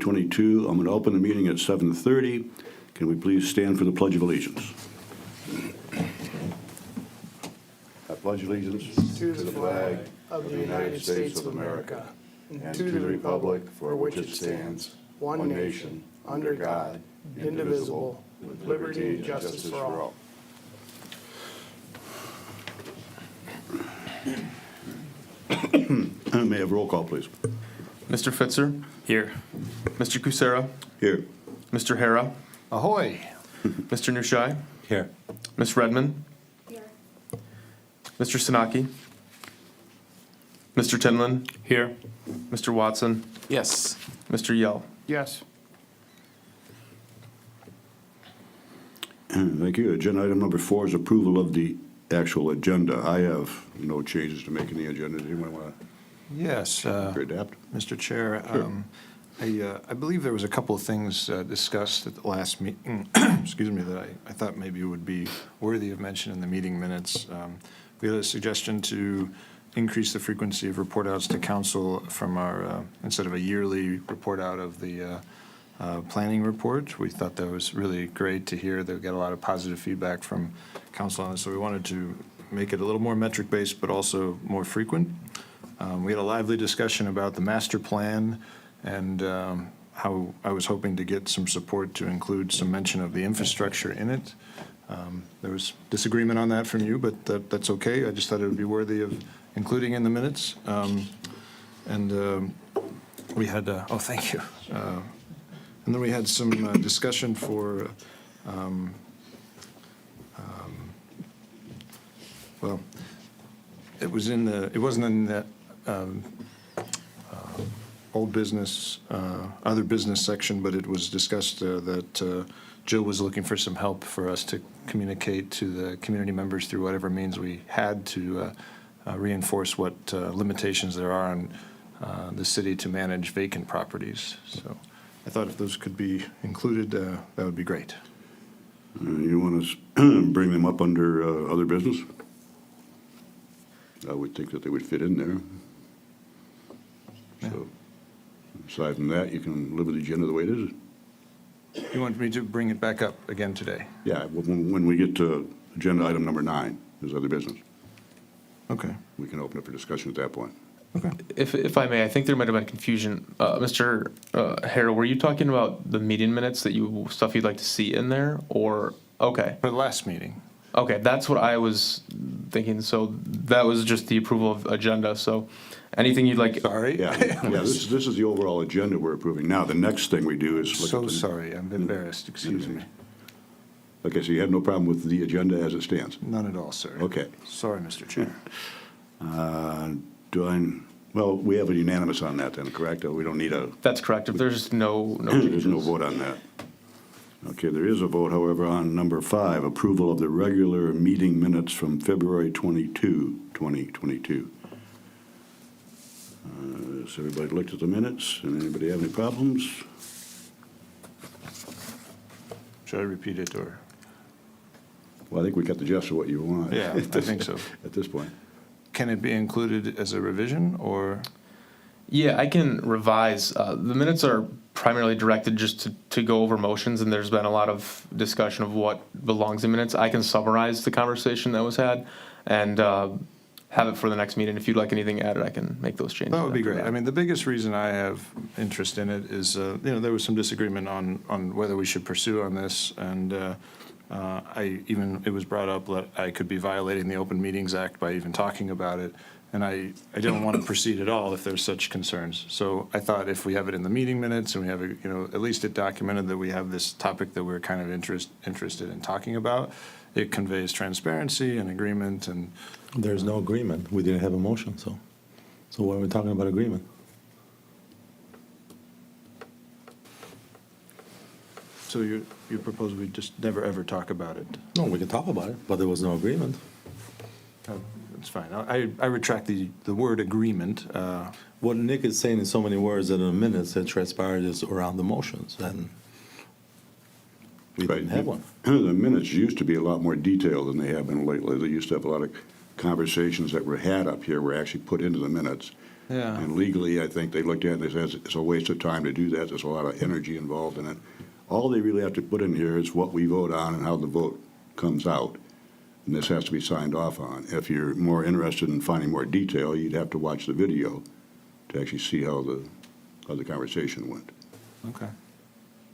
2022. I'm going to open the meeting at 7:30. Can we please stand for the Pledge of Allegiance? I pledge allegiance to the flag of the United States of America and to the republic for which it stands, one nation, under God, indivisible, with liberty and justice for all. May I have roll call, please? Mr. Fitzer? Here. Mr. Kucera? Here. Mr. Hara? Ahoy! Mr. Nushai? Here. Ms. Redmond? Here. Mr. Sanaki? Mr. Tinlin? Here. Mr. Watson? Yes. Mr. Yell? Yes. Thank you. Agenda item number 4 is approval of the actual agenda. I have no changes to make in the agenda. Does anyone want Yes, to adapt? Mr. Chair, I believe there was a couple of things discussed at the last meeting, excuse me, that I thought maybe would be worthy of mention in the meeting minutes. We had a suggestion to increase the frequency of report outs to council from our, instead of a yearly report out of the planning report. We thought that was really great to hear. They got a lot of positive feedback from council on it, so we wanted to make it a little more metric-based, but also more frequent. We had a lively discussion about the master plan and how I was hoping to get some support to include some mention of the infrastructure in it. There was disagreement on that from you, but that's okay. I just thought it would be worthy of including in the minutes. We had, oh, thank you. And then we had some discussion for, well, it wasn't in that old business, other business section, but it was discussed that Joe was looking for some help for us to communicate to the community members through whatever means we had to reinforce what limitations there are on the city to manage vacant properties. So I thought if those could be included, that would be great. You want to bring them up under other business? I would think that they would fit in there. Yeah. So, aside from that, you can live with the agenda the way it is. You want me to bring it back up again today? Yeah, when we get to agenda item number 9, there's other business. Okay. We can open up for discussion at that point. Okay. If I may, I think there might have been confusion. Mr. Hara, were you talking about the meeting minutes stuff you'd like to see in there, or, okay. For the last meeting. Okay, that's what I was thinking. So that was just the approval of agenda. So anything you'd like. Sorry. Yeah, this is the overall agenda we're approving. Now, the next thing we do is look So at the... sorry, I'm embarrassed, excuse me. Okay, so you have no problem with the agenda as it stands? None at all, sir. Okay. Sorry, Mr. Chair. Well, we have a unanimous on that then, correct? We don't need a... That's correct. If there's no There's changes. no vote on that. Okay, there is a vote, however, on number 5, approval of the regular meeting minutes from February 22, 2022. Has everybody looked at the minutes? And anybody have any problems? Should I repeat it, or? Well, I think we got the gist of what you want. Yeah, I think so. At this point. Can it be included as a revision, or? Yeah, I can revise. The minutes are primarily directed just to go over motions, and there's been a lot of discussion of what belongs in minutes. I can summarize the conversation that was had and have it for the next meeting. If you'd like anything added, I can make those changes. That would be after great. that. I mean, the biggest reason I have interest in it is, there was some disagreement on whether we should pursue on this, and it was brought up that I could be violating the Open Meetings Act by even talking about it, and I didn't want to proceed at all if there's such concerns. So I thought if we have it in the meeting minutes and we have at least it documented that we have this topic that we're kind of interested in talking about, it conveys transparency and agreement. And There's no agreement. We didn't have a motion, so why are we talking about agreement? so you propose we just never ever talk about it? No, we can talk about it, but there was no agreement. It's fine. I retract the word agreement. What Nick is saying in so many words that in the minutes that transpired is around the motions, and we didn't have one. The minutes used to be a lot more detailed than they have been lately. They used to have a lot of conversations that were had up here were actually put into the minutes. Yeah. And legally, I think they looked at it and they said it's a waste of time to do that. There's a lot of energy involved in it. All they really have to put in here is what we vote on and how the vote comes out. And this has to be signed off on. If you're more interested in finding more detail, you'd have to watch the video to actually see how the conversation went. Okay.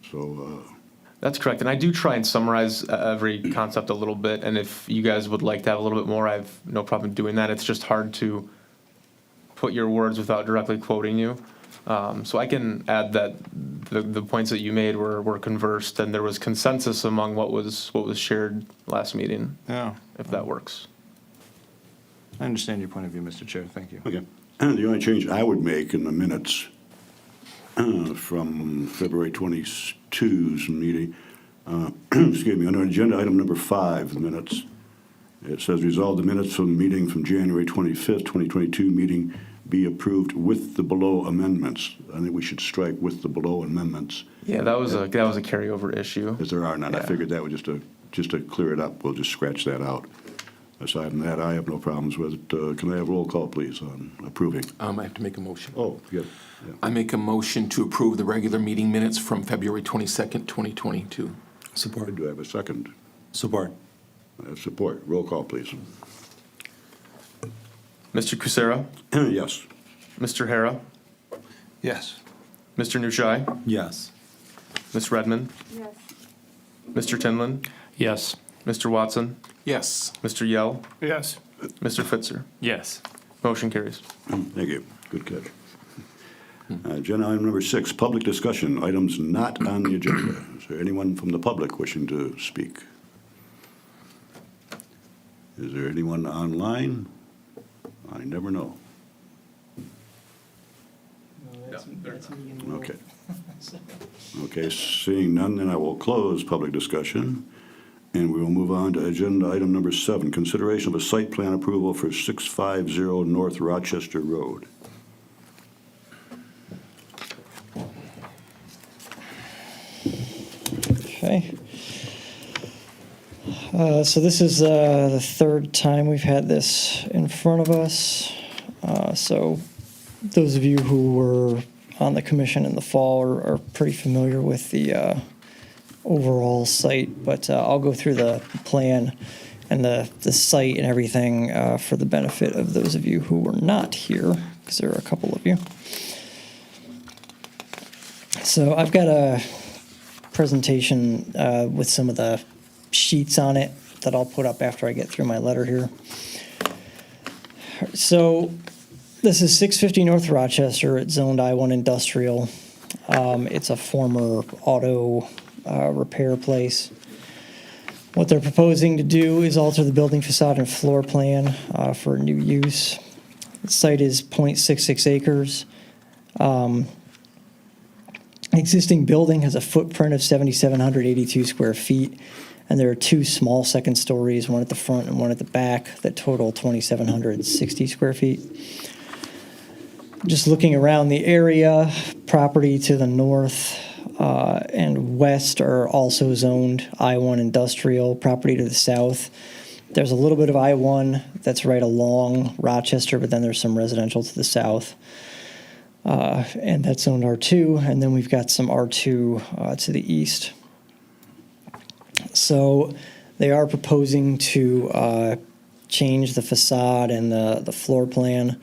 So, That's correct, and I do try and summarize every concept a little bit, and if you guys would like to have a little bit more, I have no problem doing that. It's just hard to put your words without directly quoting you. So I can add that the points that you made were conversed, and there was consensus among what was shared last meeting, Yeah. if that works. I understand your point of view, Mr. Chair. Thank you. okay. The only change I would make in the minutes from February 22's meeting, excuse me, under agenda item number 5 minutes, it says resolve the minutes from the meeting from January 25th, 2022 meeting be approved with the below amendments. I think we should strike with the below amendments, Yeah, that was a carryover issue. as there are none. I Yeah. figured that would just to clear it up, we'll just scratch that out. Aside from that, I have no problems with it. Can I have roll call, please, on approving? I have to make a motion. Oh, yeah. I make a motion to approve the regular meeting minutes from February 22nd, 2022. Support. Do I have a second? Support. I have support. Roll call, please. Mr. Kucera, Yes. Mr. Hara, Yes. Mr. Nushai, Yes. Ms. Redmond, Yes. Mr. Tinlin, Yes. Mr. Watson, Yes. Mr. Yell, Yes. Mr. Fitzer. Yes. Motion carries. Thank you. Good catch. Agenda item number 6, public discussion, items not on the agenda. Is there anyone from the public wishing to speak? Is there anyone online? I never know. Okay. Okay, seeing none, then I will close public discussion, and we will move on to agenda item number 7, consideration of a site plan approval for 650 North Rochester Road. Okay. So this is the third time we've had this in front of us. So those of you who were on the commission in the fall are pretty familiar with the overall site, but I'll go through the plan and the site and everything for the benefit of those of you who were not here, because there are a couple of you. So I've got a presentation with some of the sheets on it that I'll put up after I get through my letter here. So this is 650 North Rochester. It's zoned I-1 industrial. It's a former auto repair place. What they're proposing to do is alter the building facade and floor plan for new use. The site is 0.66 acres. Existing building has a footprint of 7,782 square feet, and there are 2 small second stories, one at the front and one at the back, that total 2,760 square feet. Just looking around the area, property to the north and west are also zoned I-1 industrial. Property to the south, there's a little bit of I-1 that's right along Rochester, but then there's some residential to the south. And that's zoned R2, and then we've got some R2 to the east. So they are proposing to change the facade and the floor plan,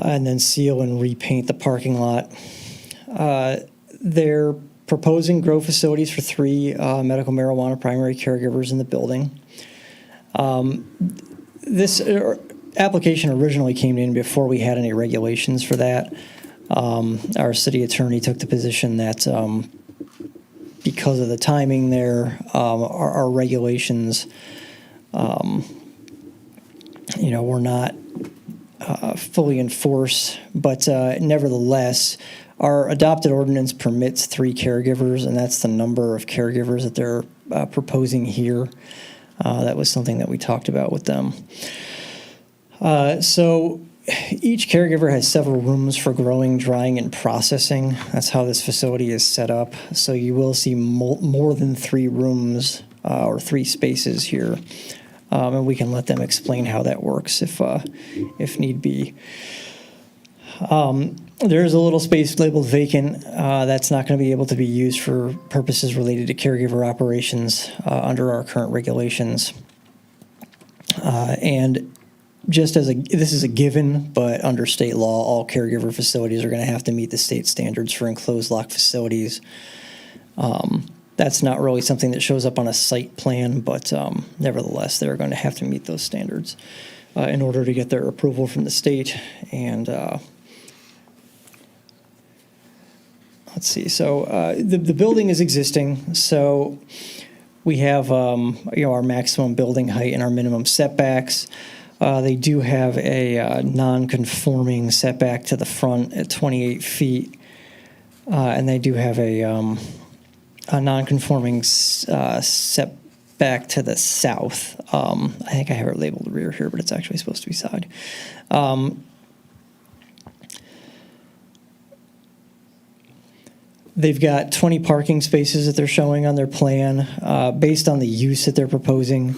and then seal and repaint the parking lot. They're proposing grow facilities for 3 medical marijuana primary caregivers in the building. This application originally came in before we had any regulations for that. Our city attorney took the position that because of the timing there, our regulations, were not fully enforced. But nevertheless, our adopted ordinance permits 3 caregivers, and that's the number of caregivers that they're proposing here. That was something that we talked about with them. So each caregiver has several rooms for growing, drying, and processing. That's how this facility is set up. So you will see more than 3 rooms or 3 spaces here. And we can let them explain how that works if need be. There is a little space labeled vacant. That's not going to be able to be used for purposes related to caregiver operations under our current regulations. And just as this is a given, but under state law, all caregiver facilities are going to have to meet the state standards for enclosed lock facilities. That's not really something that shows up on a site plan, but nevertheless, they're going to have to meet those standards in order to get their approval from the state. And let's see. So the building is existing. So we have our maximum building height and our minimum setbacks. They do have a non-conforming setback to the front at 28 feet, and they do have a non-conforming setback to the south. I think I have it labeled rear here, but it's actually supposed to be side. They've got 20 parking spaces that they're showing on their plan. Based on the use that they're proposing,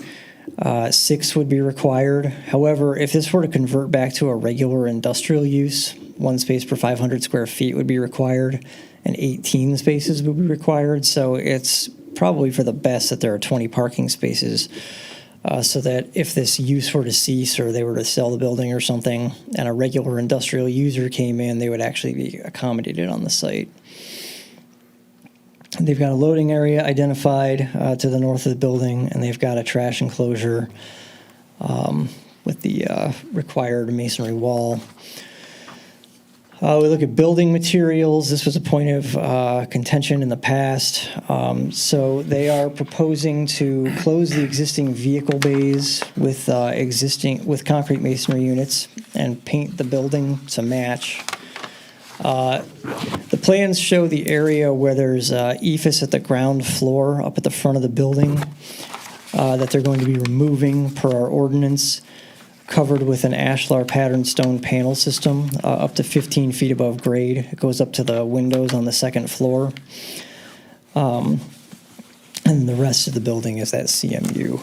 6 would be required. However, if this were to convert back to a regular industrial use, 1 space per 500 square feet would be required, and 18 spaces would be required. So it's probably for the best that there are 20 parking spaces, so that if this use were to cease or they were to sell the building or something and a regular industrial user came in, they would actually be accommodated on the site. They've got a loading area identified to the north of the building, and they've got a trash enclosure with the required masonry wall. We look at building materials. This was a point of contention in the past. So they are proposing to close the existing vehicle bays with concrete masonry units and paint the building to match. The plans show the area where there's EFS at the ground floor up at the front of the building that they're going to be removing per our ordinance, covered with an Ashlar patterned stone panel system up to 15 feet above grade. It goes up to the windows on the second floor. And the rest of the building is that CMU,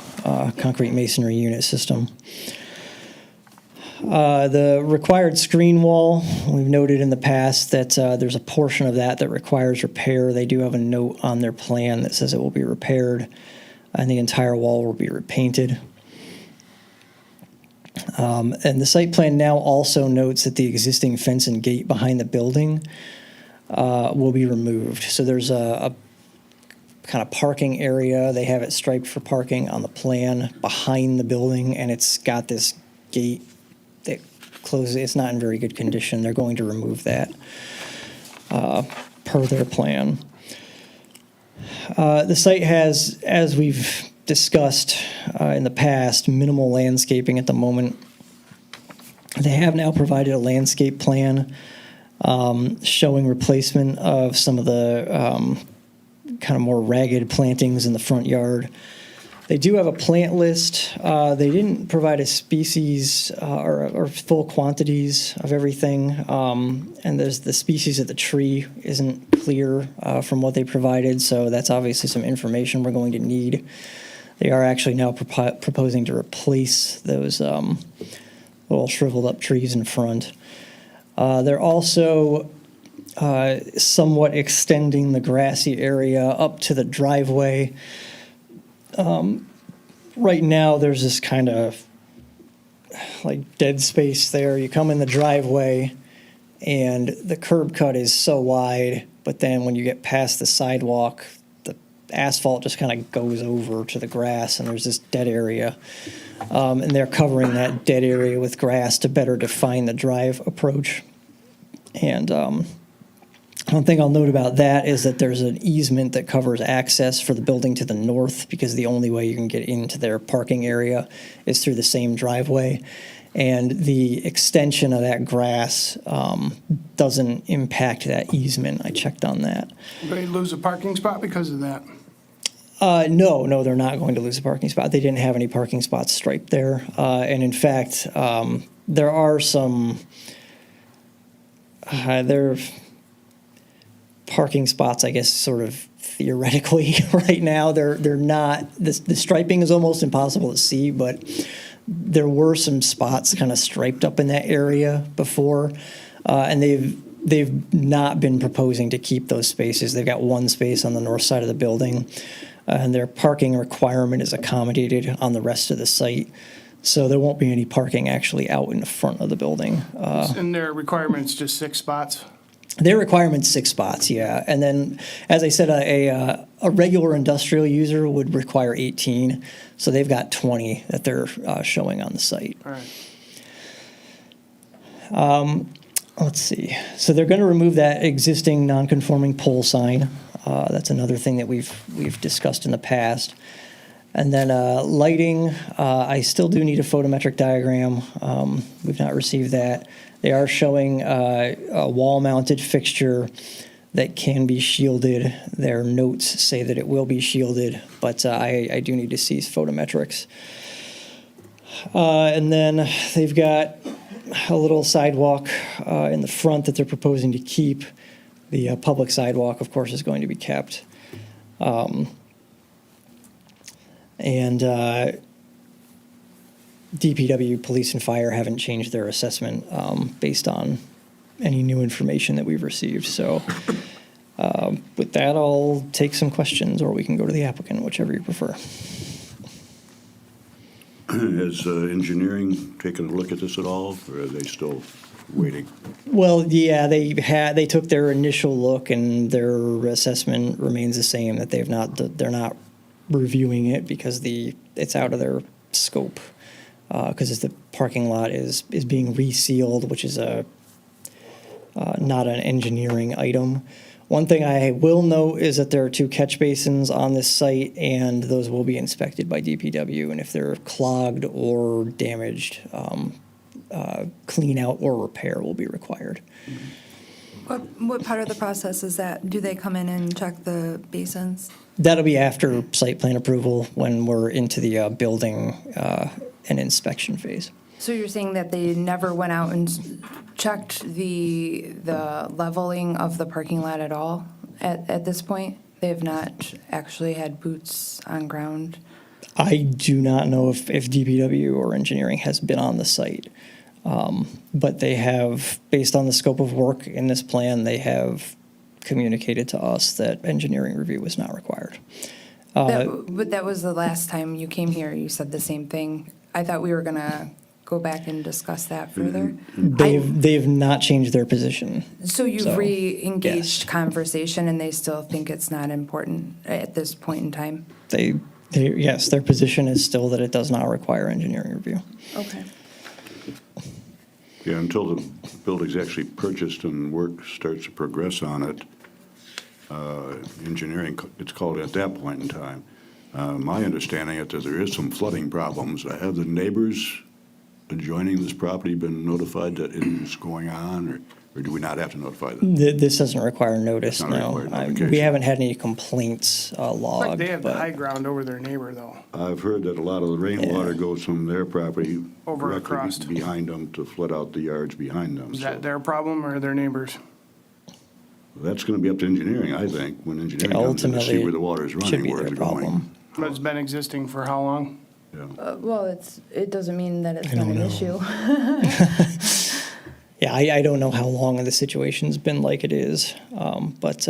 concrete masonry unit system. The required screen wall, we've noted in the past that there's a portion of that requires repair. They do have a note on their plan that says it will be repaired, and the entire wall will be repainted. And the site plan now also notes that the existing fence and gate behind the building will be removed. So there's a kind of parking area. They have it striped for parking on the plan behind the building, and it's got this gate that closes. It's not in very good condition. They're going to remove that per their plan. The site has, as we've discussed in the past, minimal landscaping at the moment. They have now provided a landscape plan showing replacement of some of the kind of more ragged plantings in the front yard. They do have a plant list. They didn't provide a species or full quantities of everything, and there's the species of the tree isn't clear from what they provided, so that's obviously some information we're going to need. They are actually now proposing to replace those little shriveled up trees in front. They're also somewhat extending the grassy area up to the driveway. Right now, there's this kind of like dead space there. You come in the driveway, and the curb cut is so wide, but then when you get past the sidewalk, the asphalt just kind of goes over to the grass, and there's this dead area. And they're covering that dead area with grass to better define the drive approach. And one thing I'll note about that is that there's an easement that covers access for the building to the north, because the only way you can get into their parking area is through the same driveway. And the extension of that grass doesn't impact that easement. I checked on that. They lose a parking spot because of that. No, they're not going to lose a parking spot. They didn't have any parking spots striped there. And in fact, there are some... there parking spots, I guess, sort of theoretically right now. They're not, the striping is almost impossible to see, but there were some spots kind of striped up in that area before. And they've not been proposing to keep those spaces. They've got one space on the north side of the building, and their parking requirement is accommodated on the rest of the site. So there won't be any parking actually out in the front of the building. And their requirement's just 6 spots? Their requirement's 6 spots, yeah. And then, as I said, a regular industrial user would require 18. So they've got 20 that they're showing on the site. All right. Let's see. So they're going to remove that existing non-conforming pole sign. That's another thing that we've discussed in the past. And then lighting, I still do need a photometric diagram. We've not received that. They are showing a wall-mounted fixture that can be shielded. Their notes say that it will be shielded, but I do need to see photometrics. And then they've got a little sidewalk in the front that they're proposing to keep. The public sidewalk, of course, is going to be kept. And DPW, police, and fire haven't changed their assessment based on any new information that we've received. So with that, I'll take some questions, or we can go to the applicant, whichever you prefer. Has engineering taken a look at this at all, or are they still waiting? Well, yeah, they took their initial look, and their assessment remains the same, that they're not reviewing it because it's out of their scope. Because the parking lot is being resealed, which is not an engineering item. One thing I will note is that there are 2 catch basins on this site, and those will be inspected by DPW. And if they're clogged or damaged, clean out or repair will be required. What part of the process is that? Do they come in and check the basins? That'll be after site plan approval, when we're into the building and inspection phase. So you're saying that they never went out and checked the leveling of the parking lot at all at this point? They have not actually had boots on ground? I do not know if DPW or engineering has been on the site. But they have, based on the scope of work in this plan, they have communicated to us that engineering review was not required. But that was the last time you came here, you said the same thing. I thought we were going to go back and discuss that further. They've not changed their position. So you've re-engaged yes. conversation, and they still think it's not important at this point in time? Yes, their position is still that it does not require engineering review. Okay. Yeah, until the building's actually purchased and work starts to progress on it, engineering, it's called at that point in time. My understanding is that there is some flooding problems. Have the neighbors adjoining this property been notified that it is going on, or do we not have to notify them? This doesn't require notice, It's not no. required notification. We haven't had any complaints It's like logged. they have the but- high ground over their neighbor, though. I've heard that a lot of the rainwater goes from their property Over directly across. behind them to flood out the yards behind them. Is So that their problem or their neighbors? that's going to be up to engineering, I think, when engineering comes in to see Ultimately, where the water is should running, be where their it's going. problem. But it's been existing for how long? Yeah. Well, it doesn't mean that it's I not don't an know. issue. Yeah, I don't know how long the situation's been like it is, but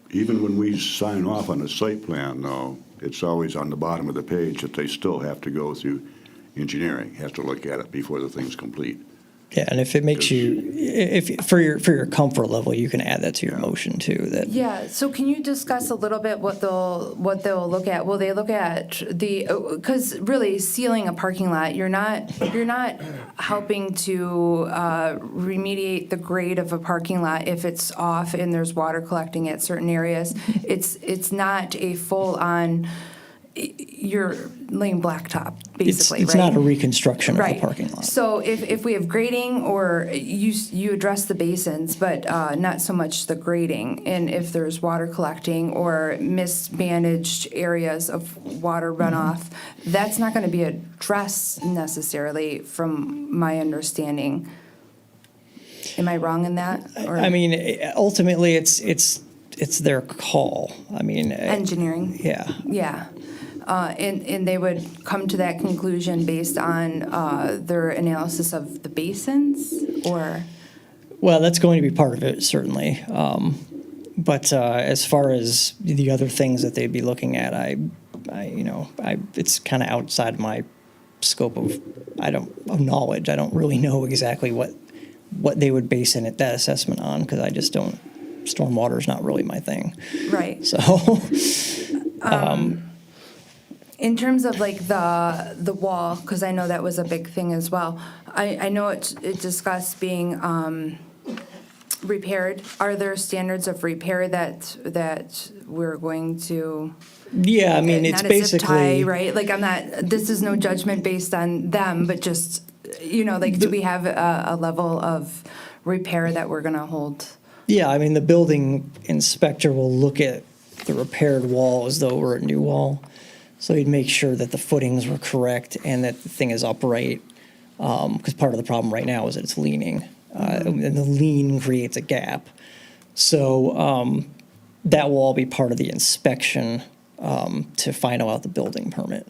Even when we sign off on a site plan, though, it's always on the bottom of the page that they still have to go through engineering, have to look at it before the thing's complete. yeah, and if it makes you, if for your comfort level, you can add that to your motion too. That Yeah, so can you discuss a little bit what they'll look at? Will they look at because really sealing a parking lot, you're not helping to remediate the grade of a parking lot if it's off and there's water collecting at certain areas. It's not a full-on, you're laying blacktop, basically, it's right? not a reconstruction of Right. the parking lot. So if we have grading, or you address the basins, but not so much the grading, and if there's water collecting or mismanaged areas of water runoff, that's not going to be addressed necessarily, from my understanding. Am I wrong in that? Or I mean, ultimately, it's their call. I mean, engineering. yeah. Yeah. And they would come to that conclusion based on their analysis of the basins, or? Well, that's going to be part of it, certainly. But as far as the other things that they'd be looking at, it's kind of outside of my scope of knowledge. I don't really know exactly what they would base that assessment on, because I just don't. Stormwater is not really my thing. Right. So. In terms of like the wall, because I know that was a big thing as well. I know it discussed being repaired. Are there standards of repair that we're going to? Yeah, I mean, it's not a zip tie, basically right. Like I'm not. This is no judgment based on them, but just like, do we have a level of repair that we're going to hold? Yeah, I mean, the building inspector will look at the repaired wall as though it were a new wall. So he'd make sure that the footings were correct and that the thing is upright. Because part of the problem right now is that it's leaning. And the lean creates a gap. So that will all be part of the inspection to final out the building permit.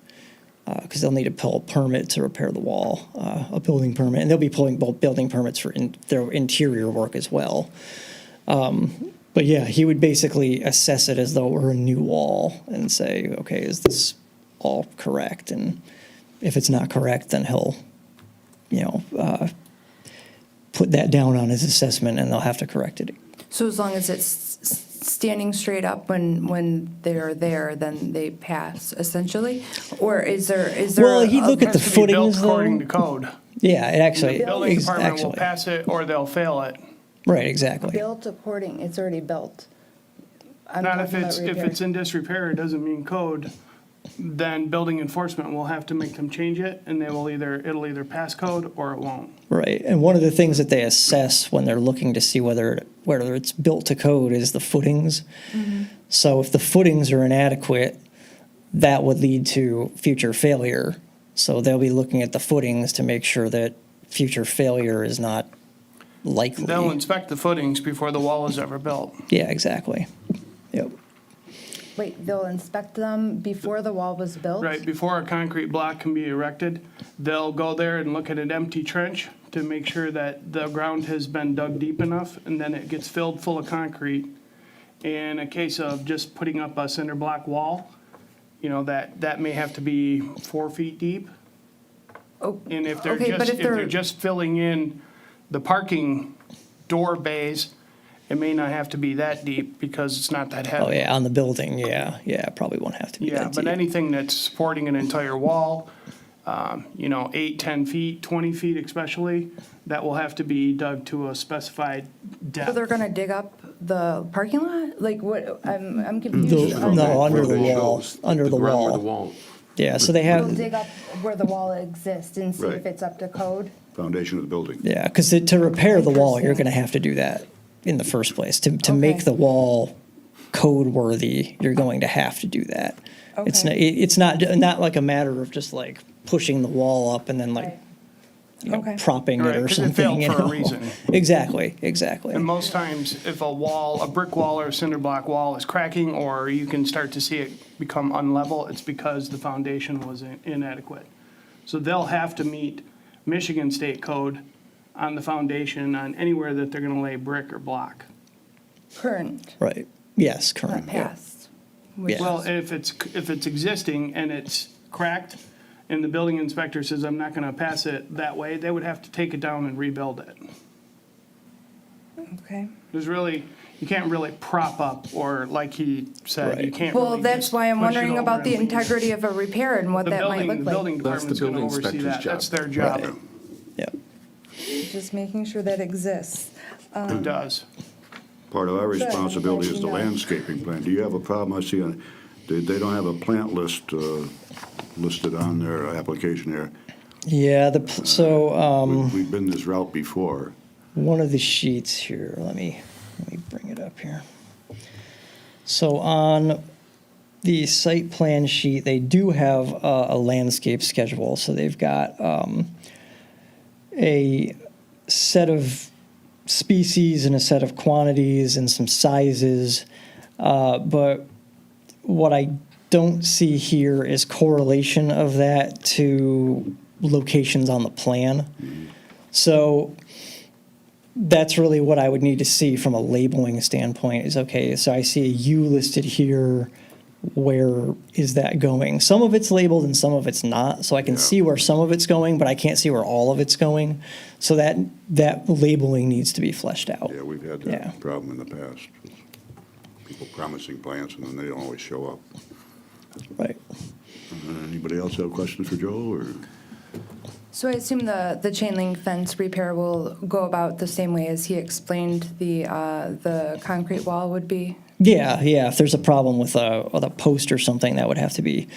Because they'll need to pull a permit to repair the wall, a building permit. And they'll be pulling both building permits for their interior work as well. But yeah, he would basically assess it as though it were a new wall and say, okay, is this all correct? And if it's not correct, then he'll, put that down on his assessment and they'll have to correct it. So as long as it's standing straight up when they're there, then they pass, essentially? Or is there? Well, he'd look at the Has to be built footings, though. according to code. Yeah, it actually, The building department will actually, pass it or they'll fail it. right, exactly. Built according, it's already built. I'm Not if talking about if repair. it's in disrepair, it doesn't mean code. Then building enforcement will have to make them change it, and it'll either pass code or it won't. Right, and one of the things that they assess when they're looking to see whether it's built to code is the footings. So if the footings are inadequate, that would lead to future failure. So they'll be looking at the footings to make sure that future failure is not likely. They'll inspect the footings before the wall is ever built. Yeah, exactly. Yep. Wait, they'll inspect them before the wall was built? Right, before a concrete block can be erected, they'll go there and look at an empty trench to make sure that the ground has been dug deep enough, and then it gets filled full of concrete. In a case of just putting up a cinder block wall, that may have to be 4 feet deep. Oh, And if they're okay, but if they're just filling in the parking door bays, it may not have to be that deep because it's not that heavy. Oh, yeah, on the building, yeah, it probably won't have to be Yeah, that but deep. anything that's supporting an entire wall, 8, 10 feet, 20 feet especially, that will have to be dug to a specified so they're depth. gonna dig up the parking lot? Like what, I'm confused. No, under the Where wall, shows under the ground where the wall. wall. Yeah, so they They'll have, dig up where the wall exists and see if Right. it's up to code? Foundation of the building. yeah, because to repair the wall, you're gonna have to do that in the first place. To make Okay. the wall code worthy, you're going to have to do that. It's not like a matter of just like pushing the wall up and then like, Right. propping it Right, or 'cause it something, failed you for a know? reason. Exactly. And most times, if a brick wall or a cinder block wall is cracking, or you can start to see it become unlevel, it's because the foundation was inadequate. So they'll have to meet Michigan State Code on the foundation on anywhere that they're gonna lay brick or block. Current, Right, yes, not current. yeah. past. Yeah. Well, if it's existing and it's cracked, and the building inspector says, I'm not gonna pass it that way, they would have to take it down and rebuild it. Okay. You can't really prop up, or like he said, you Right. can't Well, really that's just why I'm push it wondering over about the and leave. integrity of a repair and what The that might building, look the building like. That's the department's gonna building oversee inspector's that, job. that's their job, Right. Yep. Just making sure that exists. it does. Part of our responsibility is the Yeah. landscaping plan. Do you have a problem? I see they don't have a plant list listed on their application here. Yeah, so, We've been this route before. one of the sheets here, let me bring it up here. So on the site plan sheet, they do have a landscape schedule. So they've got a set of species and a set of quantities and some sizes. But what I don't see here is correlation of that to locations on the plan. So that's really what I would need to see from a labeling standpoint is, okay, so I see a U listed here. Where is that going? Some of it's labeled and some of it's not. So I can see where some of it's going, but I can't see where all of it's going. So that labeling needs to be fleshed out. Yeah, we've had Yeah. that problem in the past. People promising plants and then they don't always show up. Right. Anybody else have questions for Joe, or? So I assume the chain link fence repair will go about the same way as he explained the concrete wall would be? Yeah. If there's a problem with a post or something, that would have to be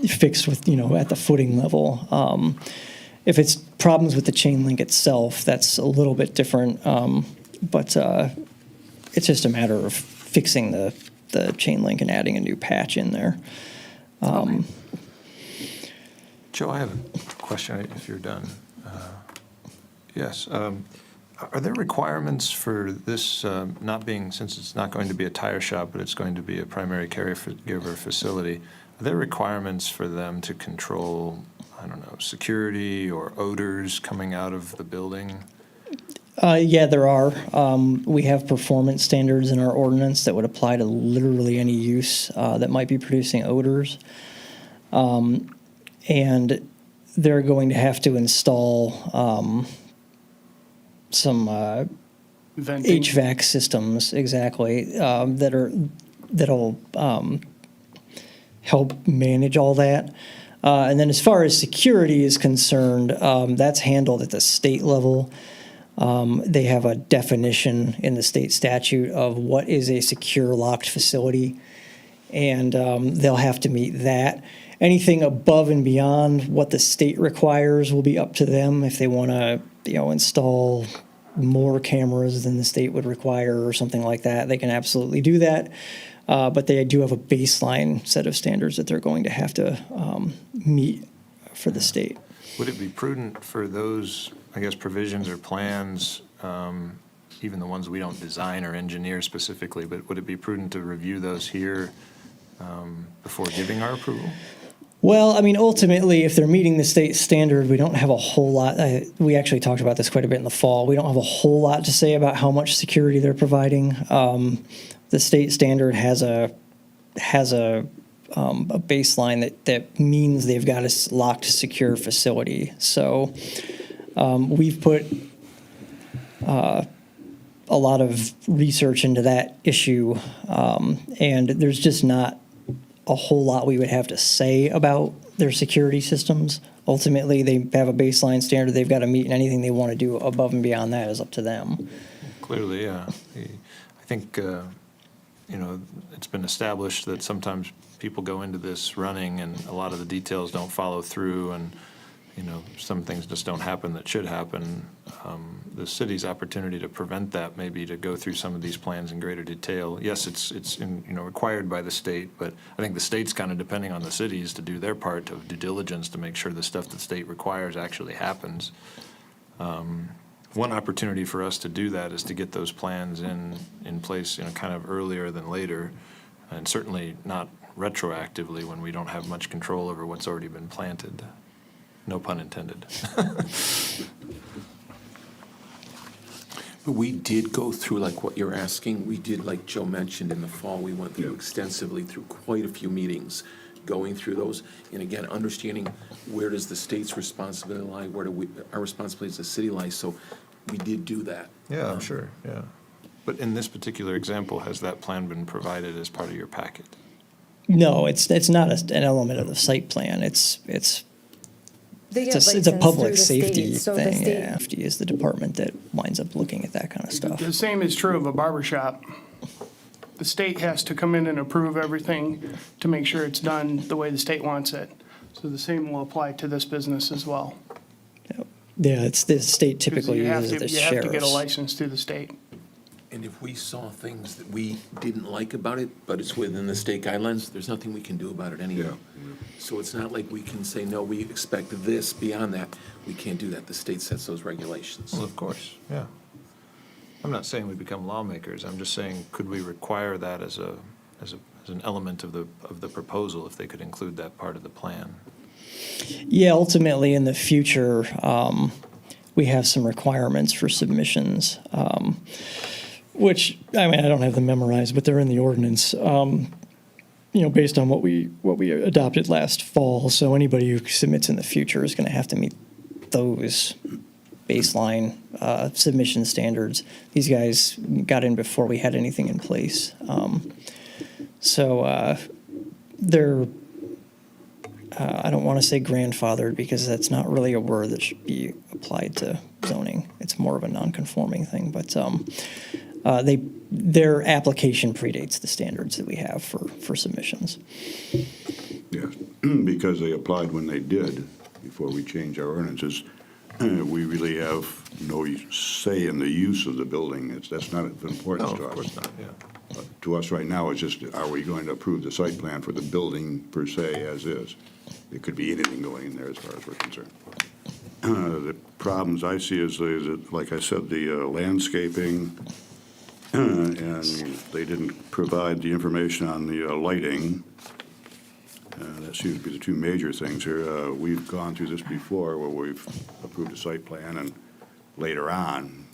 fixed with, at the footing level. If it's problems with the chain link itself, that's a little bit different. But it's just a matter of fixing the chain link and adding a new patch in there. Joe, I have a question if you're done. Yes. Are there requirements for this not being, since it's not going to be a tire shop, but it's going to be a primary caregiver facility, are there requirements for them to control, I don't know, security or odors coming out of the building? Yeah, there are. We have performance standards in our ordinance that would apply to literally any use that might be producing odors. And they're going to have to install some Venting. HVAC systems, exactly, that'll help manage all that. And then as far as security is concerned, that's handled at the state level. They have a definition in the state statute of what is a secure locked facility, and they'll have to meet that. Anything above and beyond what the state requires will be up to them if they want to, install more cameras than the state would require or something like that. They can absolutely do that, but they do have a baseline set of standards that they're going to have to meet for the state. Would it be prudent for those, I guess, provisions or plans, even the ones we don't design or engineer specifically, but would it be prudent to review those here before giving our approval? Well, I mean, ultimately, if they're meeting the state standard, we don't have a whole lot. We actually talked about this quite a bit in the fall. We don't have a whole lot to say about how much security they're providing. The state standard has a baseline that means they've got a locked, secure facility. So we've put a lot of research into that issue, and there's just not a whole lot we would have to say about their security systems. Ultimately, they have a baseline standard they've got to meet, and anything they want to do above and beyond that is up to them. Clearly, yeah. I think, it's been established that sometimes people go into this running and a lot of the details don't follow through, and, some things just don't happen that should happen. The city's opportunity to prevent that may be to go through some of these plans in greater detail. Yes, it's required by the state, but I think the state's kind of depending on the cities to do their part of due diligence to make sure the stuff the state requires actually happens. One opportunity for us to do that is to get those plans in place, kind of earlier than later, and certainly not retroactively when we don't have much control over what's already been planted. No pun intended. But we did go through, like what you're asking, we did, like Joe mentioned, in the fall, we went through extensively through quite a few meetings, going through those, and again, understanding where does the state's responsibility lie, where do our responsibility as a city lie, so we did do that. Yeah, I'm sure, yeah. But in this particular example, has that plan been provided as part of your packet? No, it's not an element of the site plan. It's They get a licensed public through the safety state, so the thing. state- Yeah, FD is the department that winds up looking at that kind of stuff. The same is true of a barber shop. The state has to come in and approve everything to make sure it's done the way the state wants it. So the same will apply to this business as well. Yeah, it's the state 'Cause typically you have uses to- the You have to get a sheriff's. license through the state. And if we saw things that we didn't like about it, but it's within the state guidelines, there's nothing we can do about it anyway. So it's not like we can say, no, we expect this beyond that. We can't do that. The state sets those regulations. Well, of course, yeah. I'm not saying we become lawmakers, I'm just saying, could we require that as a as an element of the proposal, if they could include that part of the plan. Yeah, ultimately, in the future, we have some requirements for submissions, which, I mean, I don't have them memorized, but they're in the ordinance, based on what we adopted last fall. So anybody who submits in the future is going to have to meet those baseline submission standards. These guys got in before we had anything in place. They're I don't want to say grandfathered because that's not really a word that should be applied to zoning. It's more of a non-conforming thing, but their application predates the standards that we have for submissions. Yes, because they applied when they did, before we changed our ordinances. We really have no say in the use of the building. That's not of importance to us. Of course not, yeah. To us right now, it's just, are we going to approve the site plan for the building per se as is? It could be anything going in there as far as we're concerned. The problems I see is, like I said, the landscaping, and they didn't provide the information on the lighting. That seems to be the two major things here. We've gone through this before where we've approved a site plan and later on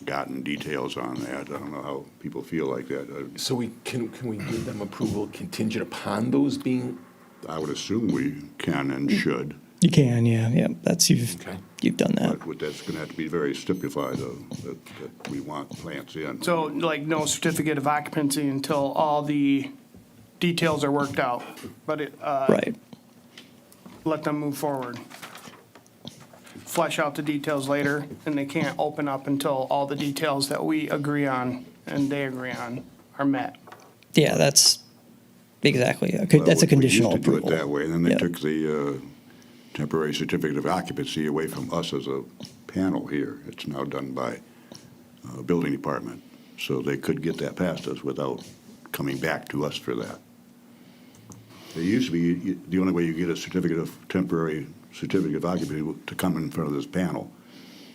gotten details on that. I don't know how people feel like that. So can we give them approval contingent upon those being? I would assume we can and should. You can, yeah. That's Okay. you've done that. But that's going to have to be very stipulated, that we want plants in. So like no certificate of occupancy until all the details are worked out, but Right. let them move forward. Flesh out the details later, and they can't open up until all the details that we agree on and they agree on are met. Yeah, that's exactly. Well, That's a conditional We used to do approval. it that way, and then they Yep. took the temporary certificate of occupancy away from us as a panel here. It's now done by building department. So they could get that past us without coming back to us for that. It used to be, the only way you get a temporary certificate of occupancy to come in front of this panel.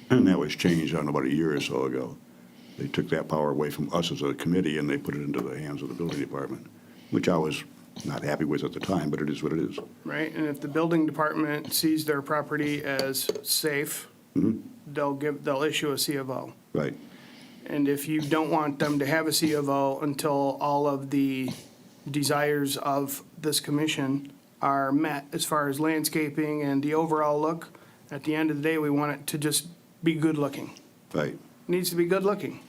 And that was changed on about a year or so ago. They took that power away from us as a committee and they put it into the hands of the building department, which I was not happy with at the time, but it is what it is. Right, and if the building department sees their property as safe, they'll issue a C of O. Right. And if you don't want them to have a C of O until all of the desires of this commission are met as far as landscaping and the overall look, at the end of the day, we want it to just be good looking. Right. It needs to be good looking.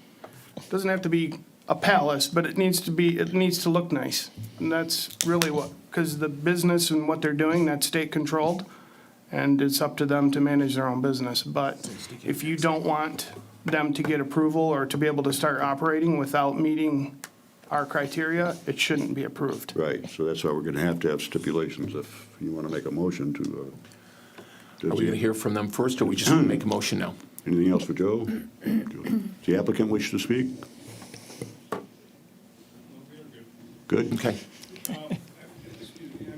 It doesn't have to be a palace, but it needs to look nice. And that's really because the business and what they're doing, that's state controlled, and it's up to them to manage their own business. But if you don't want them to get approval or to be able to start operating without meeting our criteria, it shouldn't be approved. Right, so that's why we're going to have stipulations if you want to make a motion to. Are we going to hear from them first, or we just make a motion now? Anything else for Joe? Does the applicant wish to speak? Good? Okay. Am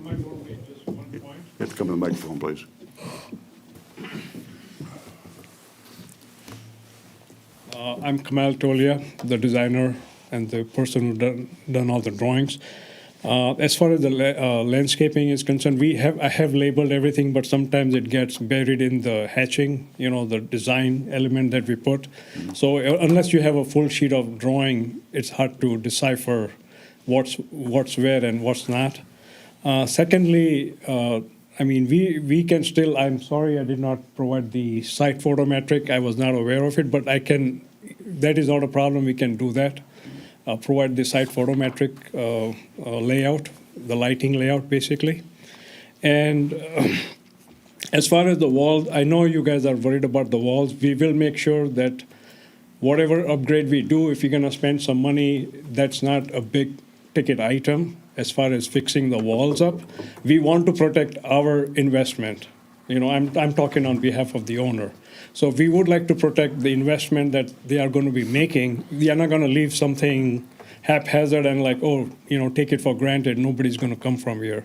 I going to make just one point? You have to come to the microphone, please. I'm Kamal Tolia, the designer and the person who done all the drawings. As far as the landscaping is concerned, I have labeled everything, but sometimes it gets buried in the hatching, the design element that we put. So unless you have a full sheet of drawing, it's hard to decipher what's where and what's not. Secondly, we can still, I'm sorry I did not provide the site photometric. I was not aware of it, but that is not a problem. We can do that. Provide the site photometric layout, the lighting layout, basically. And as far as the walls, I know you guys are worried about the walls. We will make sure that whatever upgrade we do, if you're going to spend some money, that's not a big ticket item as far as fixing the walls up. We want to protect our investment. I'm talking on behalf of the owner. So we would like to protect the investment that they are going to be making. We are not going to leave something haphazard and take it for granted. Nobody's going to come from here.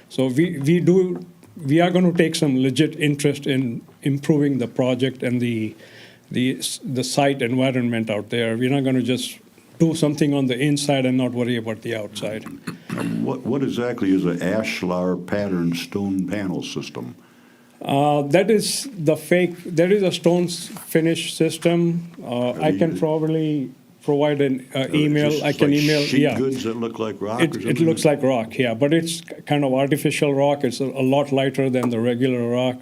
So we are going to take some legit interest in improving the project and the site environment out there. We're not going to just do something on the inside and not worry about the outside. What exactly is an Ashlar pattern stone panel system? That is there is a stone finish system. I can probably provide an email. Just I can like email, sheet yeah. goods that look like rock or It something? looks like rock, yeah, but it's kind of artificial rock. It's a lot lighter than the regular rock.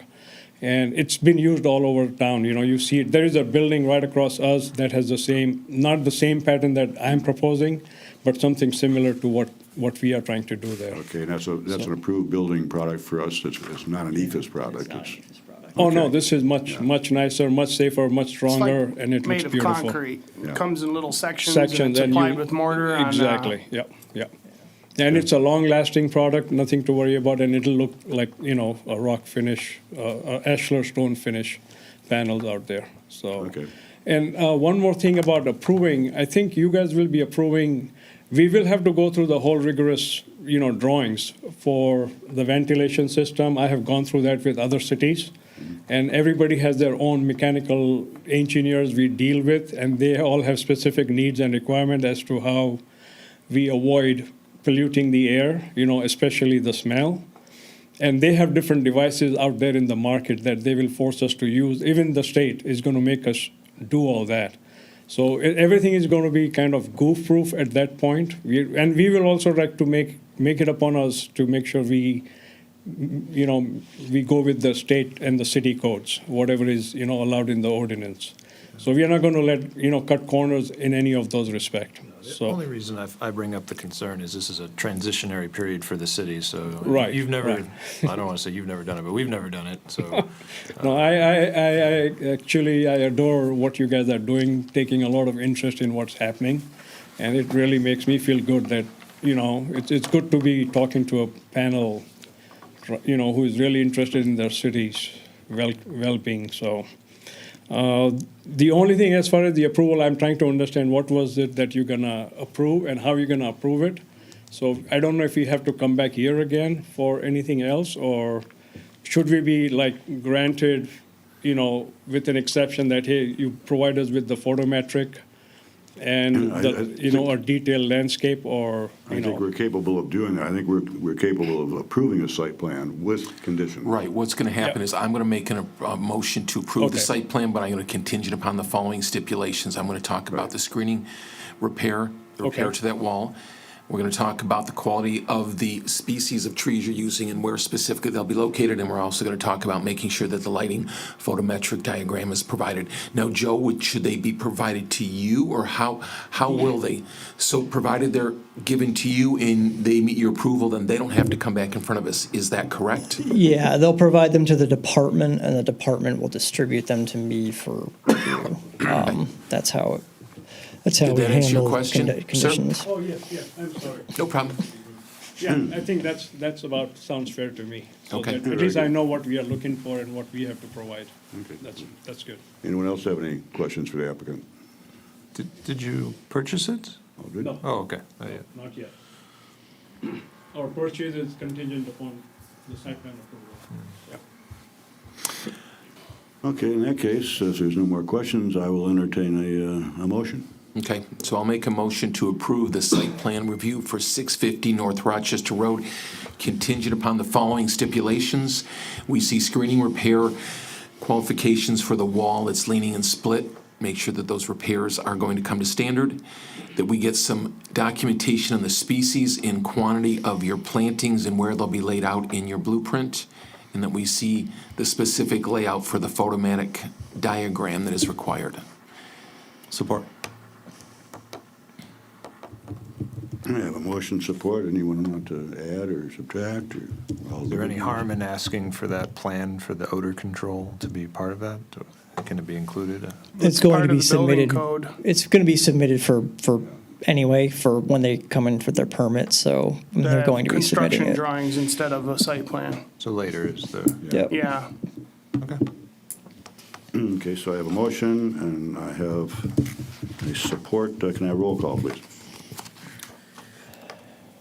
And it's been used all over town. You see it. There is a building right across us that has the same, not the same pattern that I'm proposing, but something similar to what we are trying to do there. Okay, and that's an approved building product for us. It's not an EFS product. It's Oh, no, Okay. this is much nicer, much safer, much It's stronger, like and it looks made of beautiful. concrete. Yeah. It comes in little sections and Sections, it's and applied you. with mortar on. Exactly, yep. And it's a long-lasting product, nothing to worry about, and it'll look like, a rock finish, Ashlar stone finish panels out there, so. Okay. And one more thing about approving, I think you guys will be approving, we will have to go through the whole rigorous, drawings for the ventilation system. I have gone through that with other cities, and everybody has their own mechanical engineers we deal with, and they all have specific needs and requirements as to how we avoid polluting the air, especially the smell. And they have different devices out there in the market that they will force us to use. Even the state is going to make us do all that. So everything is going to be kind of goof-proof at that point. And we will also like to make it upon us to make sure we go with the state and the city codes, whatever is, allowed in the ordinance. So we are not going to let, cut corners in any of those respects. The So, only reason I bring up the concern is this is a transitionary period for the city, so. Right, You've never, right. I don't want to say you've never done it, but we've never done it, so. no, I adore what you guys are doing, taking a lot of interest in what's happening. And it really makes me feel good that, it's good to be talking to a panel, who is really interested in their city's well-being, so. The only thing as far as the approval, I'm trying to understand what was it that you're gonna approve and how you're gonna approve it. So I don't know if we have to come back here again for anything else, or should we be like granted, with an exception that, hey, you provide us with the photometric and a detailed landscape, or, I think we're capable of doing that. I think we're capable of approving a site plan with conditions. Right, what's going to happen Yeah. is I'm going to make a motion to approve the Okay. site plan, but I'm going to contingent upon the following stipulations. I'm going to talk about the screening repair Okay. to that wall. We're going to talk about the quality of the species of trees you're using and where specifically they'll be located, and we're also going to talk about making sure that the lighting photometric diagram is provided. Now, Joe, should they be provided to you, or how will they? So provided they're given to you and they meet your approval, then they don't have to come back in front of us. Is that correct? Yeah, they'll provide them to the department, and the department will distribute them to me for review. That's how we Did that answer your handle question, sir? conditions. Oh, yes, I'm sorry. No problem. Yeah, I think that's about, sounds fair to me. So Okay. that at least I know what we are looking for and what we have to provide. That's good. Anyone else have any questions for the applicant? Did you purchase it? Oh, good. No. Oh, okay. Yeah. Not yet. Our purchase is contingent upon the site plan approval. Okay, in that case, if there's no more questions, I will entertain a motion. Okay, so I'll make a motion to approve the site plan review for 650 North Rochester Road, contingent upon the following stipulations. We see screening repair qualifications for the wall that's leaning and split. Make sure that those repairs are going to come to standard. That we get some documentation on the species and quantity of your plantings and where they'll be laid out in your blueprint. And that we see the specific layout for the photometric diagram that is required. Support. I have a motion support. Anyone want to add or subtract? Or Is there any harm in asking for that plan for the odor control to be part of that? Can it be included? It's going part to of be the building submitted. code. It's going to be submitted for anyway, for when they come in for their permit, so they're The going to be submitting construction it. drawings instead of a site plan. So later is the, Yep. Yeah. okay. Okay, so I have a motion and I have a support. Can I have roll call, please?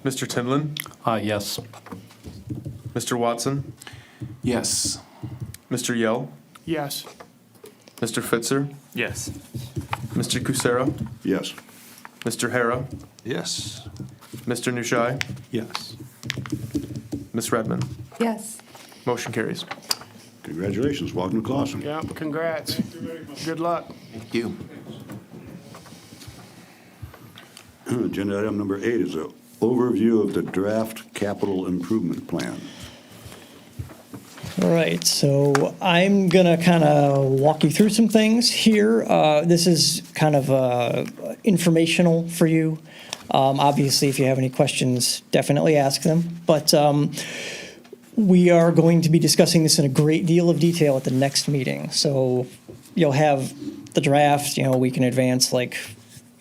Mr. Timlin, Yes. Mr. Watson, Yes. Mr. Yell, Yes. Mr. Fitzer, Yes. Mr. Cusero, Yes. Mr. Hara, Yes. Mr. Nushai, Yes. Ms. Redmond. Yes. Motion carries. Congratulations, welcome to Clausen. Yeah, congrats. Good luck. Thank you. Agenda item number 8 is an overview of the draft capital improvement plan. All right, so I'm gonna kind of walk you through some things here. This is kind of informational for you. Obviously, if you have any questions, definitely ask them. But we are going to be discussing this in a great deal of detail at the next meeting. So you'll have the draft, a week in advance like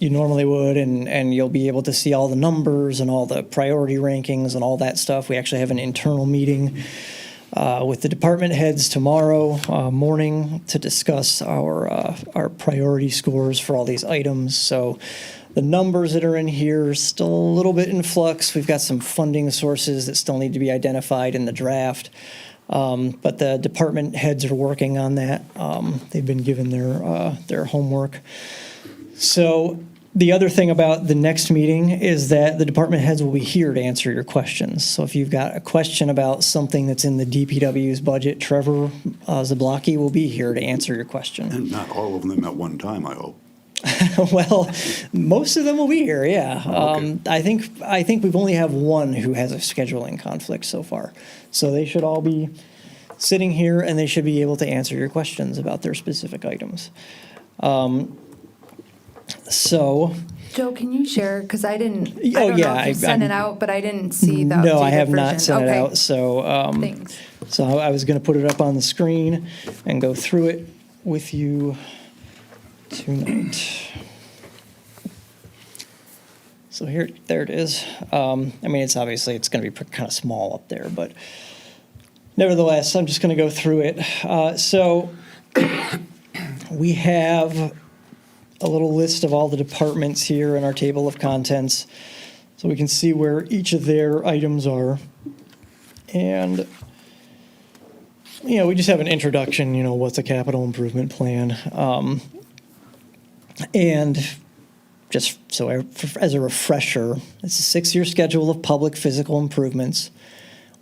you normally would, and you'll be able to see all the numbers and all the priority rankings and all that stuff. We actually have an internal meeting with the department heads tomorrow morning to discuss our priority scores for all these items. So the numbers that are in here are still a little bit in flux. We've got some funding sources that still need to be identified in the draft. But the department heads are working on that. They've been given their homework. So the other thing about the next meeting is that the department heads will be here to answer your questions. So if you've got a question about something that's in the DPW's budget, Trevor Zablocki will be here to answer your question. And not all of them at one time, I hope. Well, most of them will be here, yeah. Okay. I think we've only have one who has a scheduling conflict so far. So they should all be sitting here, and they should be able to answer your questions about their specific items. So, Joe, can you share? Because I didn't. Oh, I don't yeah, know if you sent it out, but I didn't see the. no, I updated have not version. sent it Okay. out. So, Thanks. so I was going to put it up on the screen and go through it with you tonight. So there it is. I mean, it's obviously, it's going to be kind of small up there, but nevertheless, I'm just going to go through it. So we have a little list of all the departments here in our table of contents, so we can see where each of their items are. And, we just have an introduction, what's a capital improvement plan. And just so as a refresher, it's a 6-year schedule of public physical improvements,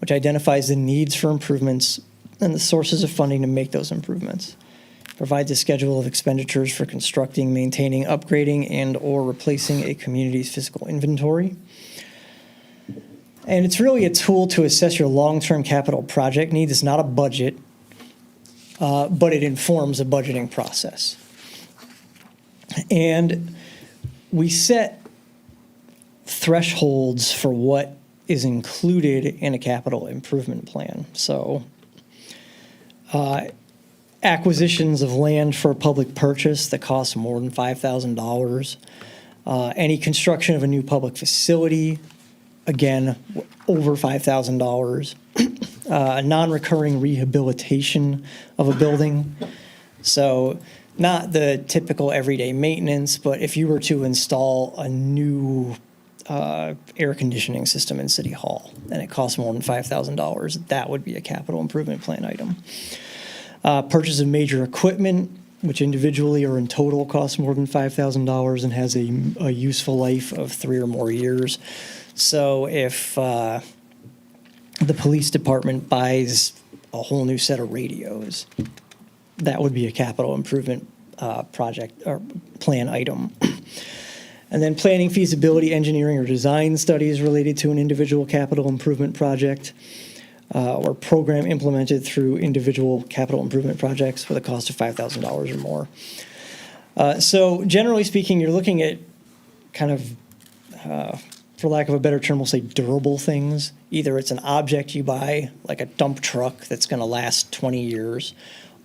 which identifies the needs for improvements and the sources of funding to make those improvements. Provides a schedule of expenditures for constructing, maintaining, upgrading, and/or replacing a community's physical inventory. And it's really a tool to assess your long-term capital project needs. It's not a budget, but it informs a budgeting process. And we set thresholds for what is included in a capital improvement plan. So acquisitions of land for public purchase that cost more than $5,000. Any construction of a new public facility, again, over $5,000. Non-recurring rehabilitation of a building. So not the typical everyday maintenance, but if you were to install a new air conditioning system in City Hall and it costs more than $5,000, that would be a capital improvement plan item. Purchase of major equipment, which individually or in total costs more than $5,000 and has a useful life of 3 or more years. So if the police department buys a whole new set of radios, that would be a capital improvement project or plan item. And then planning feasibility, engineering, or design studies related to an individual capital improvement project or program implemented through individual capital improvement projects with a cost of $5,000 or more. So generally speaking, you're looking at kind of, for lack of a better term, we'll say durable things. Either it's an object you buy, like a dump truck that's going to last 20 years,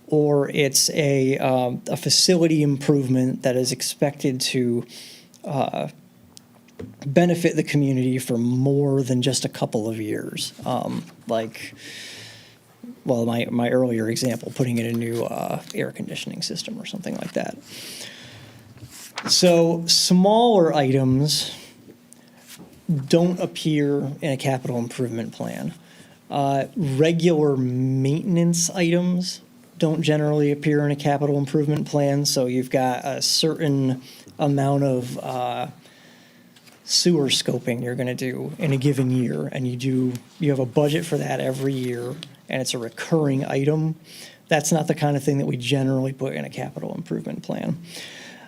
or it's a facility improvement that is expected to benefit the community for more than just a couple of years. My earlier example, putting in a new air conditioning system or something like that. So smaller items don't appear in a capital improvement plan. Regular maintenance items don't generally appear in a capital improvement plan. So you've got a certain amount of sewer scoping you're going to do in a given year, and you have a budget for that every year, and it's a recurring item, that's not the kind of thing that we generally put in a capital improvement plan.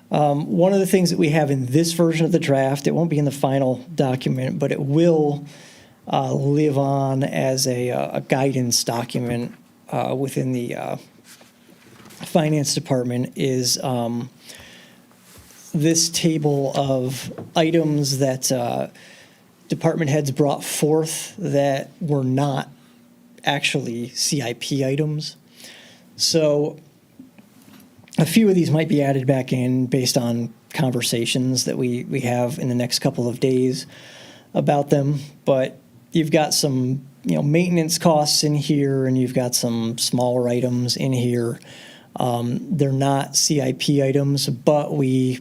One of the things that we have in this version of the draft, it won't be in the final document, but it will live on as a guidance document within the finance department, is this table of items that department heads brought forth that were not actually CIP items. So a few of these might be added back in based on conversations that we have in the next couple of days about them. But you've got some, maintenance costs in here, and you've got some smaller items in here. They're not CIP items, but we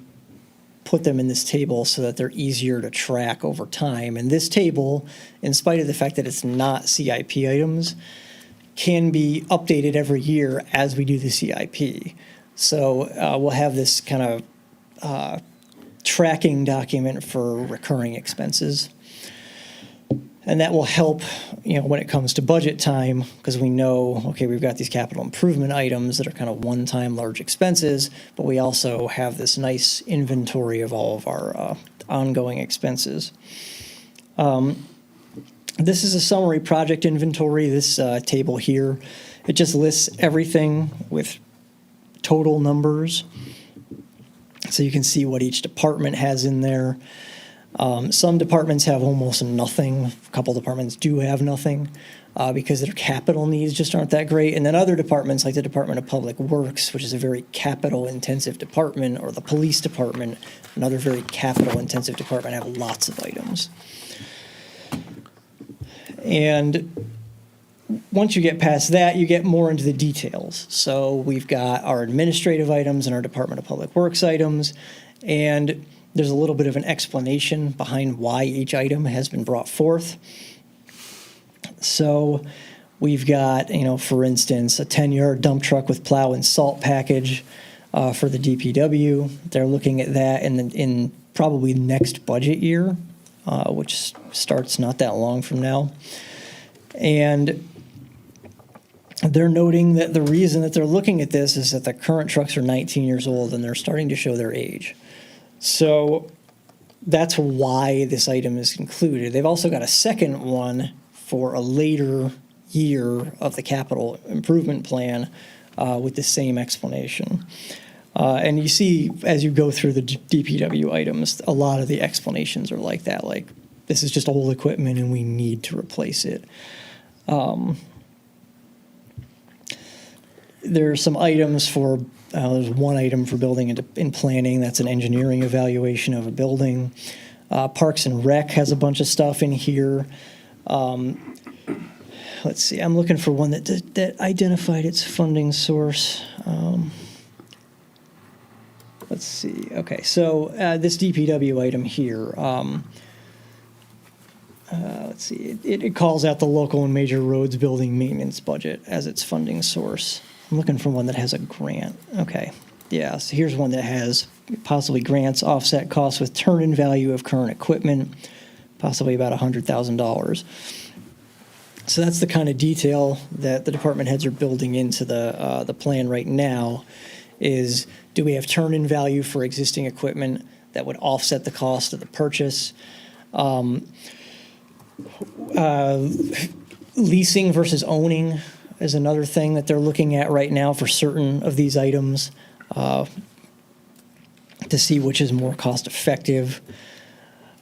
put them in this table so that they're easier to track over time. And this table, in spite of the fact that it's not CIP items, can be updated every year as we do the CIP. So we'll have this kind of tracking document for recurring expenses. And that will help, when it comes to budget time, because we know, okay, we've got these capital improvement items that are kind of one-time large expenses, but we also have this nice inventory of all of our ongoing expenses. This is a summary project inventory, this table here. It just lists everything with total numbers, so you can see what each department has in there. Some departments have almost nothing. A couple departments do have nothing because their capital needs just aren't that great. And then other departments, like the Department of Public Works, which is a very capital-intensive department, or the police department, another very capital-intensive department, have lots of items. And once you get past that, you get more into the details. So we've got our administrative items and our Department of Public Works items, and there's a little bit of an explanation behind why each item has been brought forth. So we've got, for instance, a 10-yard dump truck with plow and salt package for the DPW. They're looking at that in probably next budget year, which starts not that long from now. And they're noting that the reason that they're looking at this is that the current trucks are 19 years old and they're starting to show their age. So that's why this item is included. They've also got a second one for a later year of the capital improvement plan with the same explanation. And you see, as you go through the DPW items, a lot of the explanations are like that, like this is just old equipment and we need to replace it. There are some items for, there's one item for building and planning, that's an engineering evaluation of a building. Parks and Rec has a bunch of stuff in here. Let's see, I'm looking for one that identified its funding source. Let's see, okay, so this DPW item here, let's see, it calls out the local and major roads building maintenance budget as its funding source. I'm looking for one that has a grant. Okay, yeah, so here's one that has possibly grants offset costs with turn-in value of current equipment, possibly about $100,000. So that's the kind of detail that the department heads are building into the plan right now, is do we have turn-in value for existing equipment that would offset the cost of the purchase? Leasing versus owning is another thing that they're looking at right now for certain of these items to see which is more cost effective.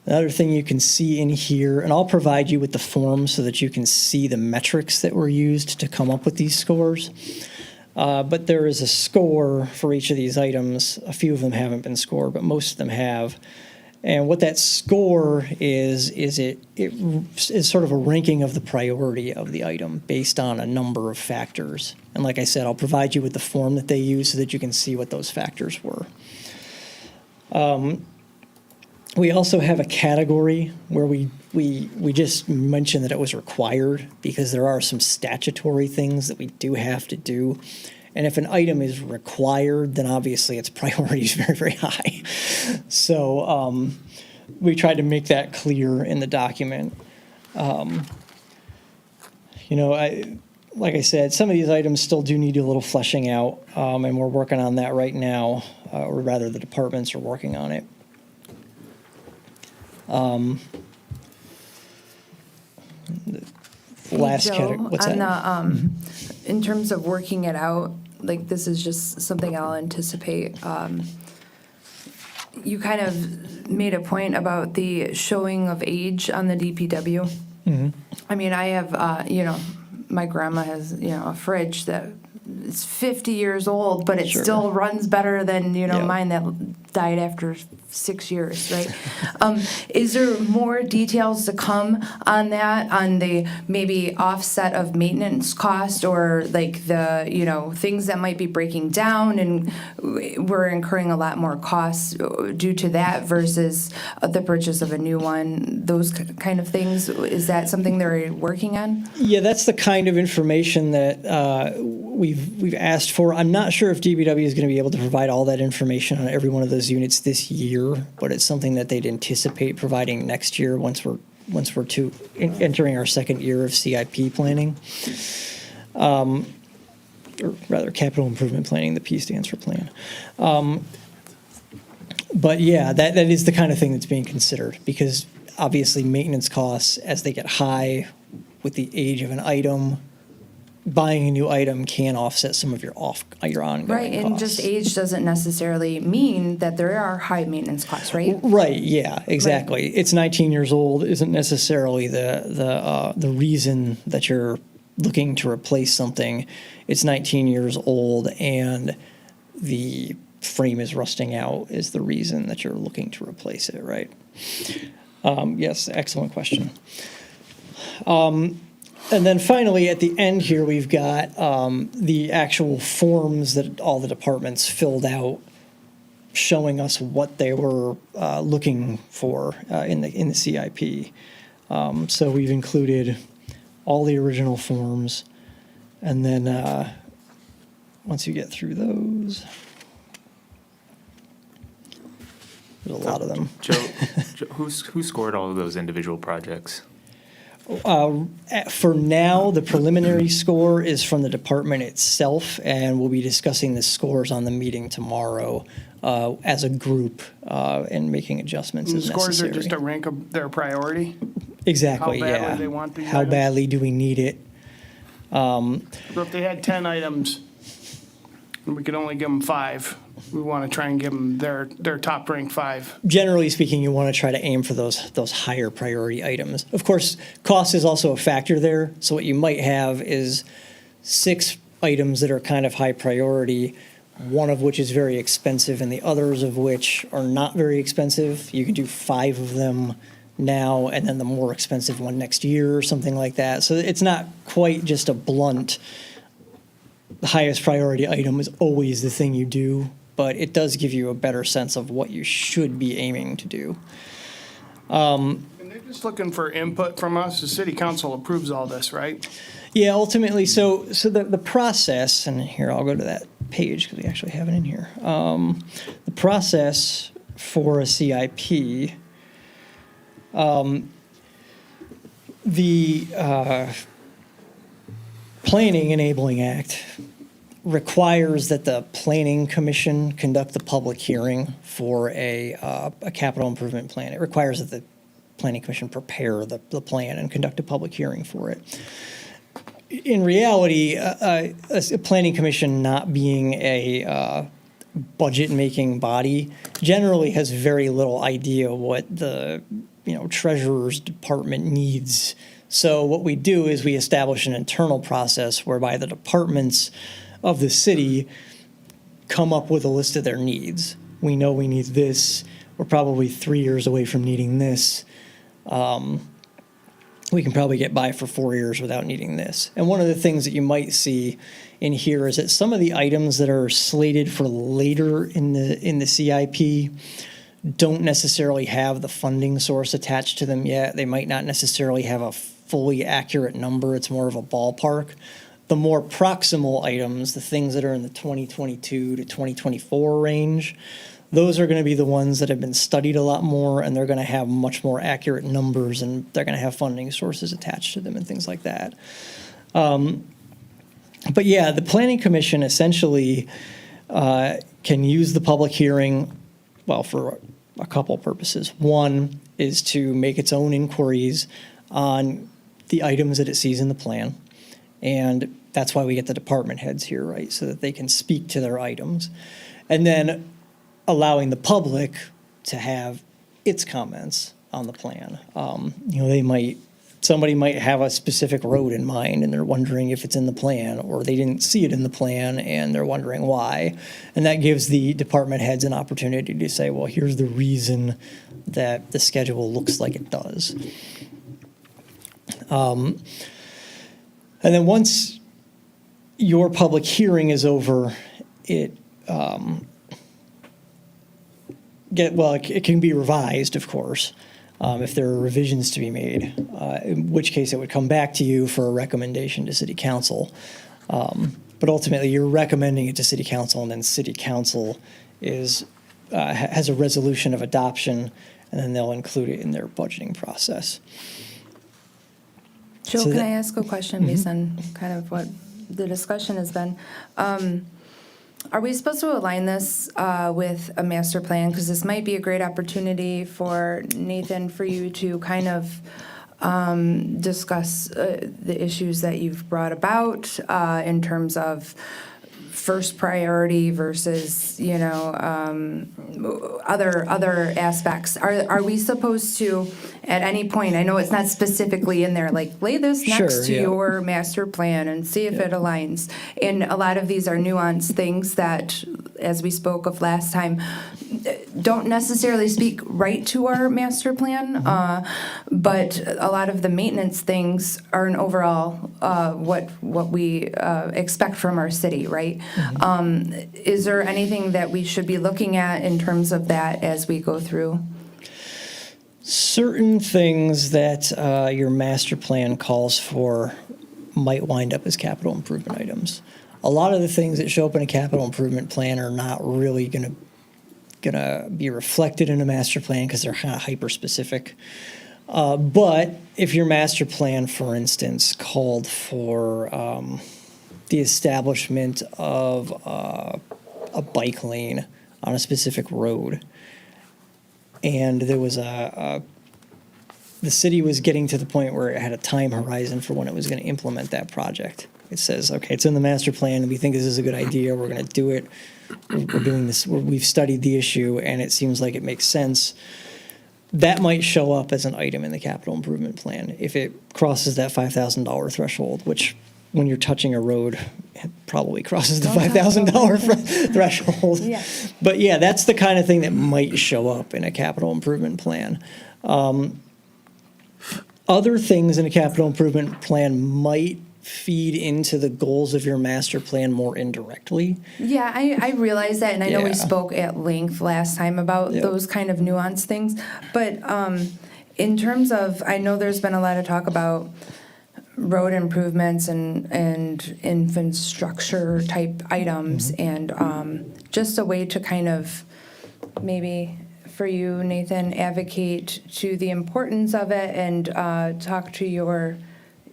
Another thing you can see in here, and I'll provide you with the form so that you can see the metrics that were used to come up with these scores. But there is a score for each of these items. A few of them haven't been scored, but most of them have. And what that score is it is sort of a ranking of the priority of the item based on a number of factors. And like I said, I'll provide you with the form that they use so that you can see what those factors were. We also have a category where we just mentioned that it was required because there are some statutory things that we do have to do. And if an item is required, then obviously its priority is very, very high. So we tried to make that clear in the document. Like I said, some of these items still do need a little fleshing out, and we're working on that right now, or rather the departments are working on it. The last Joe, category, what's on that? the, in terms of working it out, like this is just something I'll anticipate. You kind of made a point about the showing of age on the DPW. I mean, I have, my grandma has, a fridge that is 50 years old, but it Sure. still runs better than, Yeah. mine that died after 6 years, right? Is there more details to come on that, on the maybe offset of maintenance cost, or like the, things that might be breaking down and we're incurring a lot more costs due to that versus the purchase of a new one, those kind of things? Is that something they're working on? Yeah, that's the kind of information that we've asked for. I'm not sure if DPW is going to be able to provide all that information on every one of those units this year, but it's something that they'd anticipate providing next year once we're entering our second year of CIP planning, or rather capital improvement planning. The P stands for plan. But yeah, that is the kind of thing that's being considered, because obviously maintenance costs, as they get high with the age of an item, buying a new item can offset some of your ongoing Right, and costs. just age doesn't necessarily mean that there are high maintenance costs, right? Right, yeah, exactly. It's 19 years old isn't necessarily the reason that you're looking to replace something. It's 19 years old and the frame is rusting out is the reason that you're looking to replace it, right? Yes, excellent question. And then finally, at the end here, we've got the actual forms that all the departments filled out, showing us what they were looking for in the CIP. So we've included all the original forms, and then once you get through those, there's a lot of them. Joe, who scored all of those individual projects? For now, the preliminary score is from the department itself, and we'll be discussing the scores on the meeting tomorrow as a group and making adjustments And as the scores necessary. are just a rank of their priority. Exactly, how badly yeah. they want the How items. badly do we need it? So if they had 10 items, and we could only give them 5, we want to try and give them their top ranked 5. Generally speaking, you want to try to aim for those higher priority items. Of course, cost is also a factor there. So what you might have is 6 items that are kind of high priority, one of which is very expensive and the others of which are not very expensive. You can do 5 of them now and then the more expensive one next year or something like that. So it's not quite just a blunt, the highest priority item is always the thing you do, but it does give you a better sense of what you should be aiming to do. And they're just looking for input from us. The city council approves all this, right? Yeah, ultimately, so the process, and here I'll go to that page because we actually have it in here. The process for a CIP, the Planning Enabling Act requires that the Planning Commission conduct the public hearing for a capital improvement plan. It requires that the Planning Commission prepare the plan and conduct a public hearing for it. In reality, a Planning Commission not being a budget-making body generally has very little idea what the treasurer's department needs. So what we do is we establish an internal process whereby the departments of the city come up with a list of their needs. We know we need this. We're probably 3 years away from needing this. We can probably get by for 4 years without needing this. And one of the things that you might see in here is that some of the items that are slated for later in the CIP don't necessarily have the funding source attached to them yet. They might not necessarily have a fully accurate number. It's more of a ballpark. The more proximal items, the things that are in the 2022 to 2024 range, those are going to be the ones that have been studied a lot more, and they're going to have much more accurate numbers, and they're going to have funding sources attached to them and things like that. But yeah, the Planning Commission essentially can use the public hearing, well, for a couple purposes. One is to make its own inquiries on the items that it sees in the plan. And that's why we get the department heads here, right? So that they can speak to their items. And then allowing the public to have its comments on the plan. Somebody might have a specific road in mind and they're wondering if it's in the plan, or they didn't see it in the plan and they're wondering why. And that gives the department heads an opportunity to say, well, here's the reason that the schedule looks like it does. And then once your public hearing is over, it can be revised, of course, if there are revisions to be made, in which case it would come back to you for a recommendation to City Council. But ultimately, you're recommending it to City Council, and then City Council has a resolution of adoption, and then they'll include it in their budgeting process. Joe, So can that- I ask a question based on kind of what the discussion has been? Are we supposed to align this with a master plan? Because this might be a great opportunity for Nathan, for you to kind of discuss the issues that you've brought about in terms of first priority versus, other aspects. Are we supposed to, at any point, I know it's not specifically in there, like lay this next Sure, to yeah. your master plan and see if it aligns. And a lot of these are nuanced things that, as we spoke of last time, don't necessarily speak right to our master plan, but a lot of the maintenance things are an overall what we expect from our city, right? Is there anything that we should be looking at in terms of that as we go through? Certain things that your master plan calls for might wind up as capital improvement items. A lot of the things that show up in a capital improvement plan are not really going to be reflected in a master plan because they're kind of hyper-specific. But if your master plan, for instance, called for the establishment of a bike lane on a specific road, and there was the city was getting to the point where it had a time horizon for when it was going to implement that project. It says, okay, it's in the master plan, and we think this is a good idea. We're going to do it. We're doing this. We've studied the issue, and it seems like it makes sense. That might show up as an item in the capital improvement plan if it crosses that $5,000 threshold, which when you're touching a road, it probably crosses the $5,000 threshold. Yeah. But yeah, that's the kind of thing that might show up in a capital improvement plan. Other things in a capital improvement plan might feed into the goals of your master plan more indirectly. Yeah, I realize that, and I know we Yeah. spoke at length last time about Yep. those kind of nuanced things. But in terms of, I know there's been a lot of talk about road improvements and infrastructure type items, and just a way to kind of maybe for you, Nathan, advocate to the importance of it and talk to your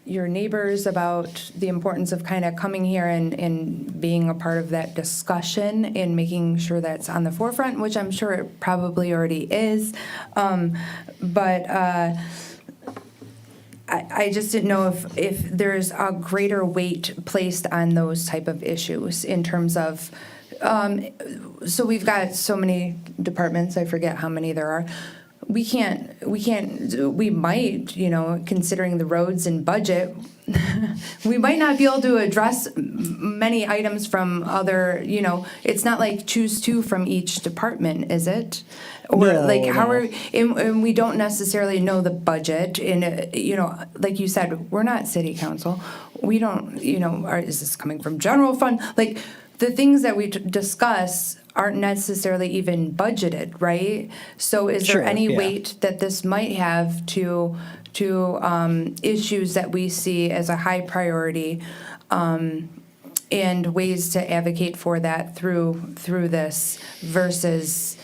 neighbors about the importance of kind of coming here and being a part of that discussion and making sure that's on the forefront, which I'm sure it probably already is. But I just didn't know if there's a greater weight placed on those type of issues in terms of, so we've got so many departments, I forget how many there are. We might, considering the roads and budget, we might not be able to address many items from other, it's not like choose two from each department, is it? Or No, how no. are, and we don't necessarily know the budget, and, like you said, we're not city council. We don't, is this coming from general fund? Like, the things that we discuss aren't necessarily even budgeted, right? So is there Sure, any yeah. weight that this might have to issues that we see as a high priority and ways to advocate for that through this versus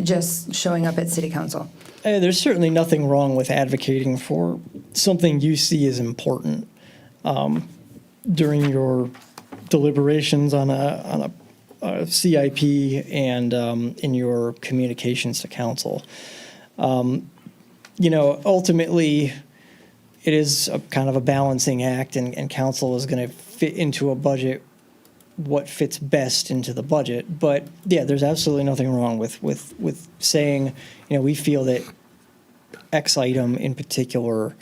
just showing up at city council. There's certainly nothing wrong with advocating for something you see as important during your deliberations on a CIP and in your communications to council. Ultimately, it is a kind of a balancing act, and council is going to fit into a budget what fits best into the budget. But yeah, there's absolutely nothing wrong with saying, we feel that X item in particular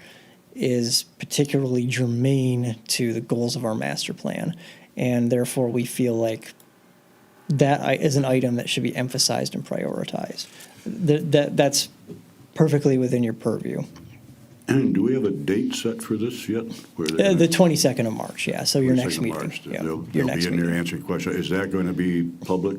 is particularly germane to the goals of our master plan, and therefore we feel like that is an item that should be emphasized and prioritized. That's perfectly within your purview. And do we have a date set for this yet? The 22nd of March, yeah, so your next 22nd of meeting. March. Yeah, They'll your be next in there meeting. answering questions. Is that going to be public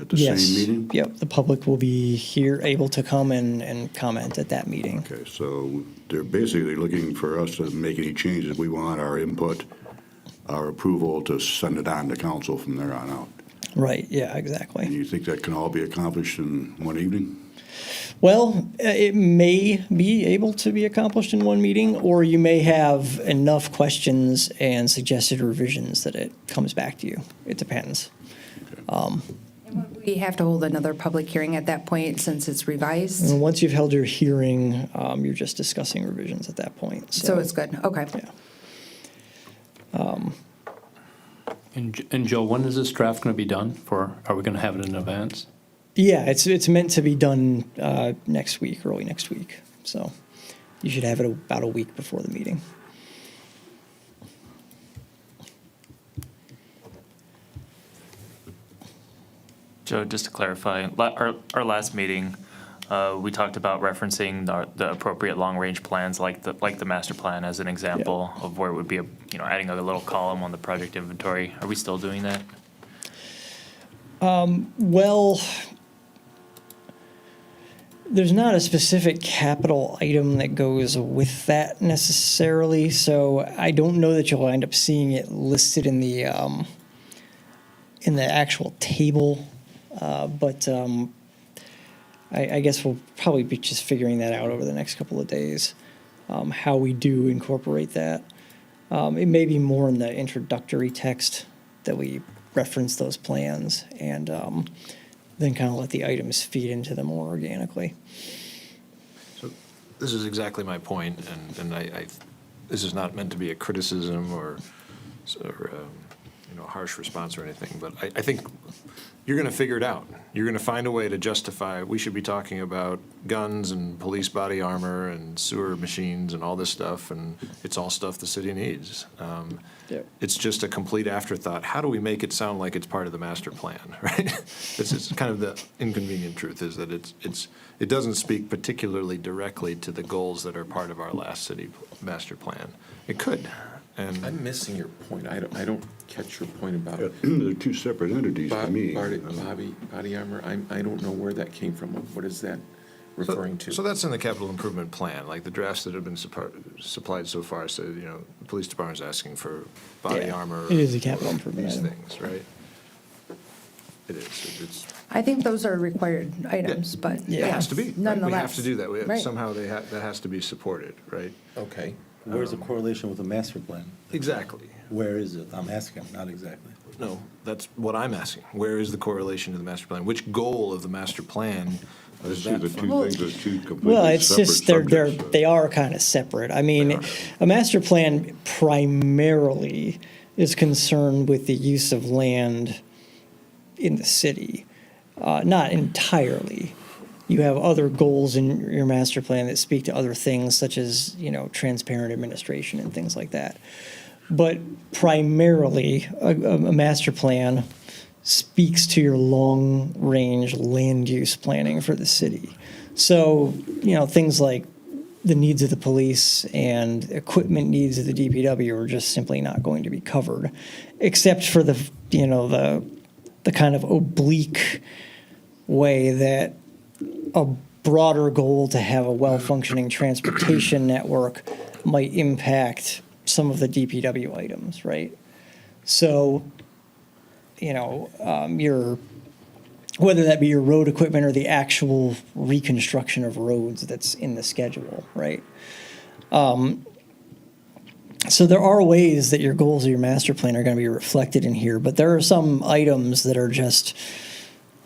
at the Yes. same meeting? Yep, the public will be here, able to come and comment at that meeting. Okay, so they're basically looking for us to make any changes we want, our input, our approval to send it on to council from there on out. Right, yeah, And exactly. you think that can all be accomplished in one evening? Well, it may be able to be accomplished in one meeting, or you may have enough questions and suggested revisions that it comes back to you. It depends. We have to hold another public hearing at that point since it's revised, And once you've held your hearing, you're just discussing revisions at that point. so it's good, okay. Yeah. And Joe, when is this draft going to be done for, are we going to have it in advance? Yeah, it's meant to be done next week, early next week. So you should have it about a week before the meeting. Joe, just to clarify, our last meeting, we talked about referencing the appropriate long-range plans, like the master plan as an example of where it would be, adding a little column on the project inventory. Are we still doing that? Well, there's not a specific capital item that goes with that necessarily, so I don't know that you'll end up seeing it listed in the actual table. But I guess we'll probably be just figuring that out over the next couple of days, how we do incorporate that. It may be more in the introductory text that we reference those plans, and then kind of let the items feed into them more organically. So this is exactly my point, and I this is not meant to be a criticism or harsh response or anything, but I think you're going to figure it out. You're going to find a way to justify, we should be talking about guns and police body armor and sewer machines and all this stuff, and it's all stuff the city needs. Yep. It's just a complete afterthought. How do we make it sound like it's part of the master plan, right? This is kind of the inconvenient truth, is that it doesn't speak particularly directly to the goals that are part of our last city master plan. It could. And I'm missing your point. I don't catch your point about They're two separate entities to me. body armor. I don't know where that came from. What is that referring to? So that's in the capital improvement plan, like the drafts that have been supplied so far say, the police department's asking for body Yeah, armor. it is a capital improvement These item. things, right? It is. It's. I think those are required items, but It yeah, has to be. right? nonetheless. We have to do that. Right. Somehow that has to be supported, right? Okay. Where's the correlation with the master plan? Exactly. Where is it? I'm asking, not exactly. No, that's what I'm asking. Where is the correlation to the master plan? Which goal of the master plan I is see that the from? two things as two completely Well, it's separate just subjects. they are kind of separate. I mean, a master plan primarily is concerned with the use of land in the city, not entirely. You have other goals in your master plan that speak to other things, such as transparent administration and things like that. But primarily, a master plan speaks to your long-range land use planning for the city. So, things like the needs of the police and equipment needs of the DPW are just simply not going to be covered, except for the kind of oblique way that a broader goal to have a well-functioning transportation network might impact some of the DPW items, right? So, whether that be your road equipment or the actual reconstruction of roads that's in the schedule, right? So there are ways that your goals of your master plan are going to be reflected in here, but there are some items that are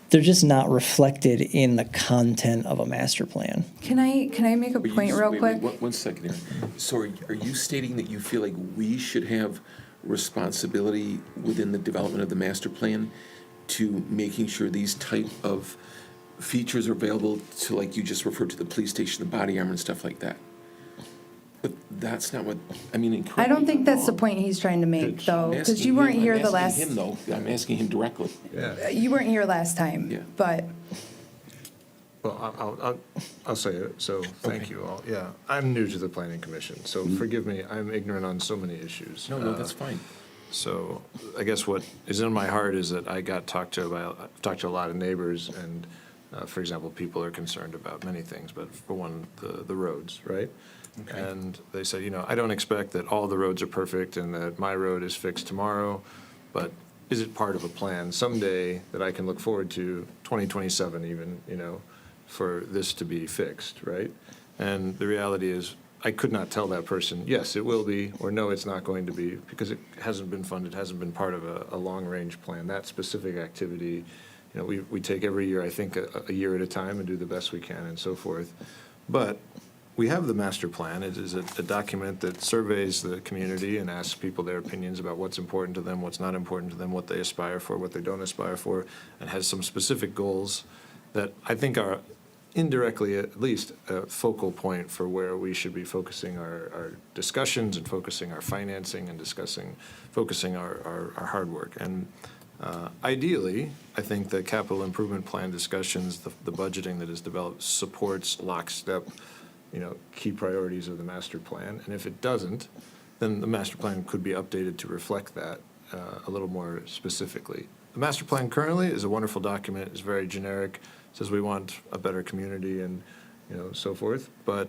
they're just not reflected in the content of a master plan. Can I make a Are you- point real wait, quick? One second here. So are you stating that you feel like we should have responsibility within the development of the master plan to making sure these type of features are available to, like you just referred to, the police station, the body armor and stuff like that? But that's not what, I mean. and I correct don't me if think I'm that's the wrong. point he's trying to make, though, I'm because asking you weren't him- here I'm the asking last, him, though. I'm asking him directly. Yeah. you weren't here last time, Yeah. but Well, I'll say it, so thank you all. Yeah, I'm new to the planning commission, so forgive me, I'm ignorant on so many issues. No, that's fine. So I guess what is in my heart is that I talked to a lot of neighbors, and, for example, people are concerned about many things, but for one, the roads, right? Okay. And they said, I don't expect that all the roads are perfect and that my road is fixed tomorrow, but is it part of a plan someday that I can look forward to, 2027 even, for this to be fixed, right? And the reality is, I could not tell that person, yes, it will be, or no, it's not going to be, because it hasn't been funded, hasn't been part of a long-range plan. That specific activity, we take every year, I think, a year at a time and do the best we can and so forth. But we have the master plan. It is a document that surveys the community and asks people their opinions about what's important to them, what's not important to them, what they aspire for, what they don't aspire for, and has some specific goals that I think are indirectly, at least, a focal point for where we should be focusing our discussions and focusing our financing and focusing our hard work. And ideally, I think the capital improvement plan discussions, the budgeting that is developed supports lockstep, key priorities of the master plan. And if it doesn't, then the master plan could be updated to reflect that a little more specifically. The master plan currently is a wonderful document. It's very generic. Says we want a better community and, so forth. But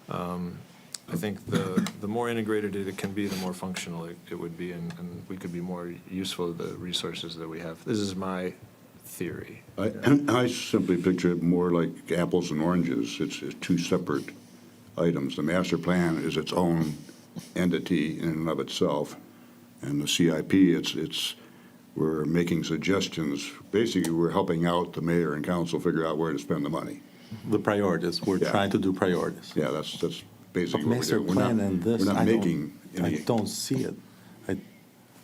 I think the more integrated it can be, the more functional it would be, and we could be more useful with the resources that we have. This is my theory. I simply picture it more like apples and oranges. It's two separate items. The master plan is its own entity in and of itself, and the CIP, we're making suggestions. Basically, we're helping out the mayor and council figure out where to spend the money. The priorities, we're Yeah. trying to do priorities. Yeah, that's But basically what we're master doing. We're plan not- and this, We're not I making don't, I any. don't see it.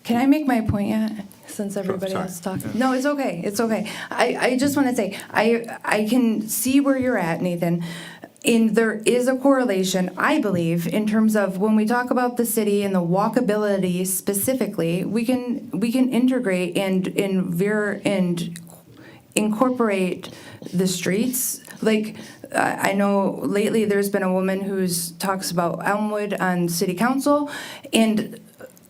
can I make my point yet, since everybody sorry. else is talking? No, it's okay, it's okay. I just want to say, I can see where you're at, Nathan. And there is a correlation, I believe, in terms of when we talk about the city and the walkability specifically, we can integrate and incorporate the streets. Like, I know lately there's been a woman who's talks about Elmwood on city council, and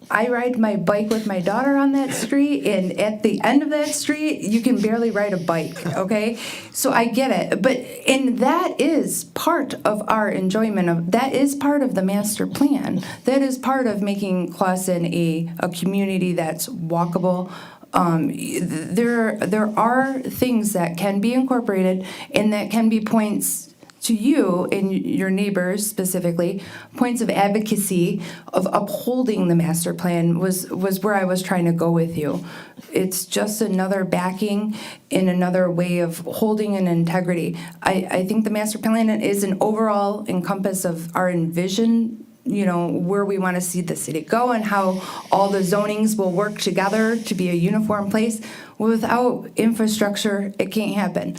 I ride my bike with my daughter on that street, and at the end of that street, you can barely ride a bike, okay? So I get it, and that is part of our enjoyment that is part of the master plan. That is part of making Clawson a community that's walkable. There are things that can be incorporated and that can be points to you and your neighbors specifically, points of advocacy of upholding the master plan was where I was trying to go with you. It's just another backing in another way of holding an integrity. I think the master plan is an overall encompass of our envision, where we want to see the city go and how all the zonings will work together to be a uniform place. Without infrastructure, it can't happen.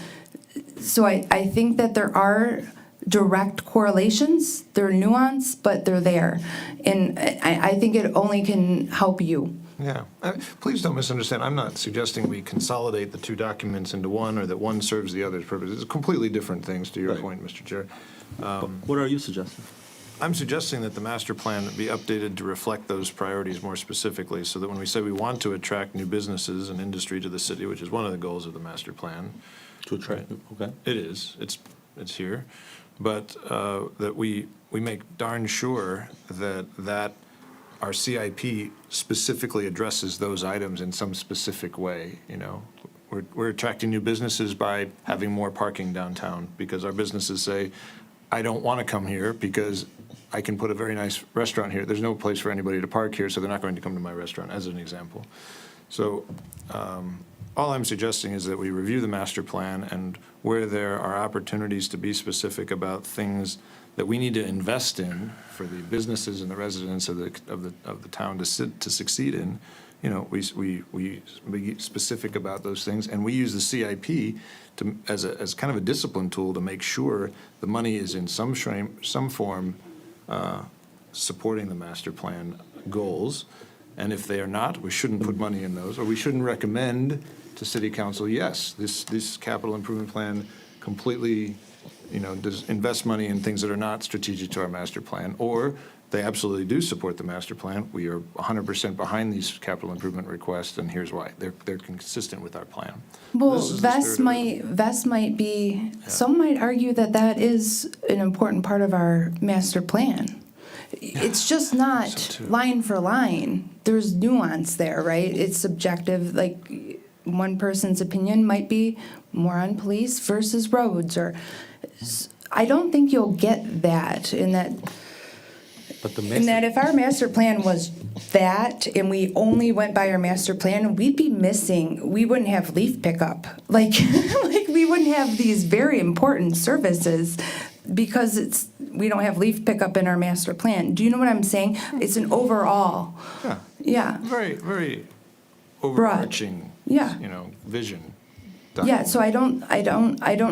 So I think that there are direct correlations, they're nuanced, but they're there. And I think it only can help you. Yeah. Please don't misunderstand. I'm not suggesting we consolidate the two documents into one or that one serves the other's purpose. It's completely different things, to your Right. point, Mr. Chair. What are you suggesting? I'm suggesting that the master plan be updated to reflect those priorities more specifically, so that when we say we want to attract new businesses and industry to the city, which is one of the goals of the master plan, To attract, okay. it is, it's here, but that we make darn sure that our CIP specifically addresses those items in some specific way, you know. We're attracting new businesses by having more parking downtown, because our businesses say, I don't want to come here because I can put a very nice restaurant here. There's no place for anybody to park here, so they're not going to come to my restaurant, as an example. So all I'm suggesting is that we review the master plan, and where there are opportunities to be specific about things that we need to invest in for the businesses and the residents of the town to succeed in, you know, we be specific about those things, and we use the CIP as kind of a discipline tool to make sure the money is in some form supporting the master plan goals. And if they are not, we shouldn't put money in those, or we shouldn't recommend to city council, yes, this capital improvement plan completely, you know, does invest money in things that are not strategic to our master plan, or they absolutely do support the master plan. We are 100% behind these capital improvement requests, and here's why. They're consistent with our plan. Well, This is the spirit of it. Vest might be, some might argue that that is an important part of our master plan. It's just not So too. line for line. There's nuance there, right? It's subjective, like one person's opinion might be more on police versus roads, or I don't think you'll get that in that. But the And that if our master plan was that, and we only went by our master plan, we'd be missing, we wouldn't have leaf pickup. Like, like we wouldn't have these very important services because we don't have leaf pickup in our master plan. Do you know what I'm saying? It's an overall, Yeah, yeah. very, very overarching, Yeah. you know, vision. Yeah, so I don't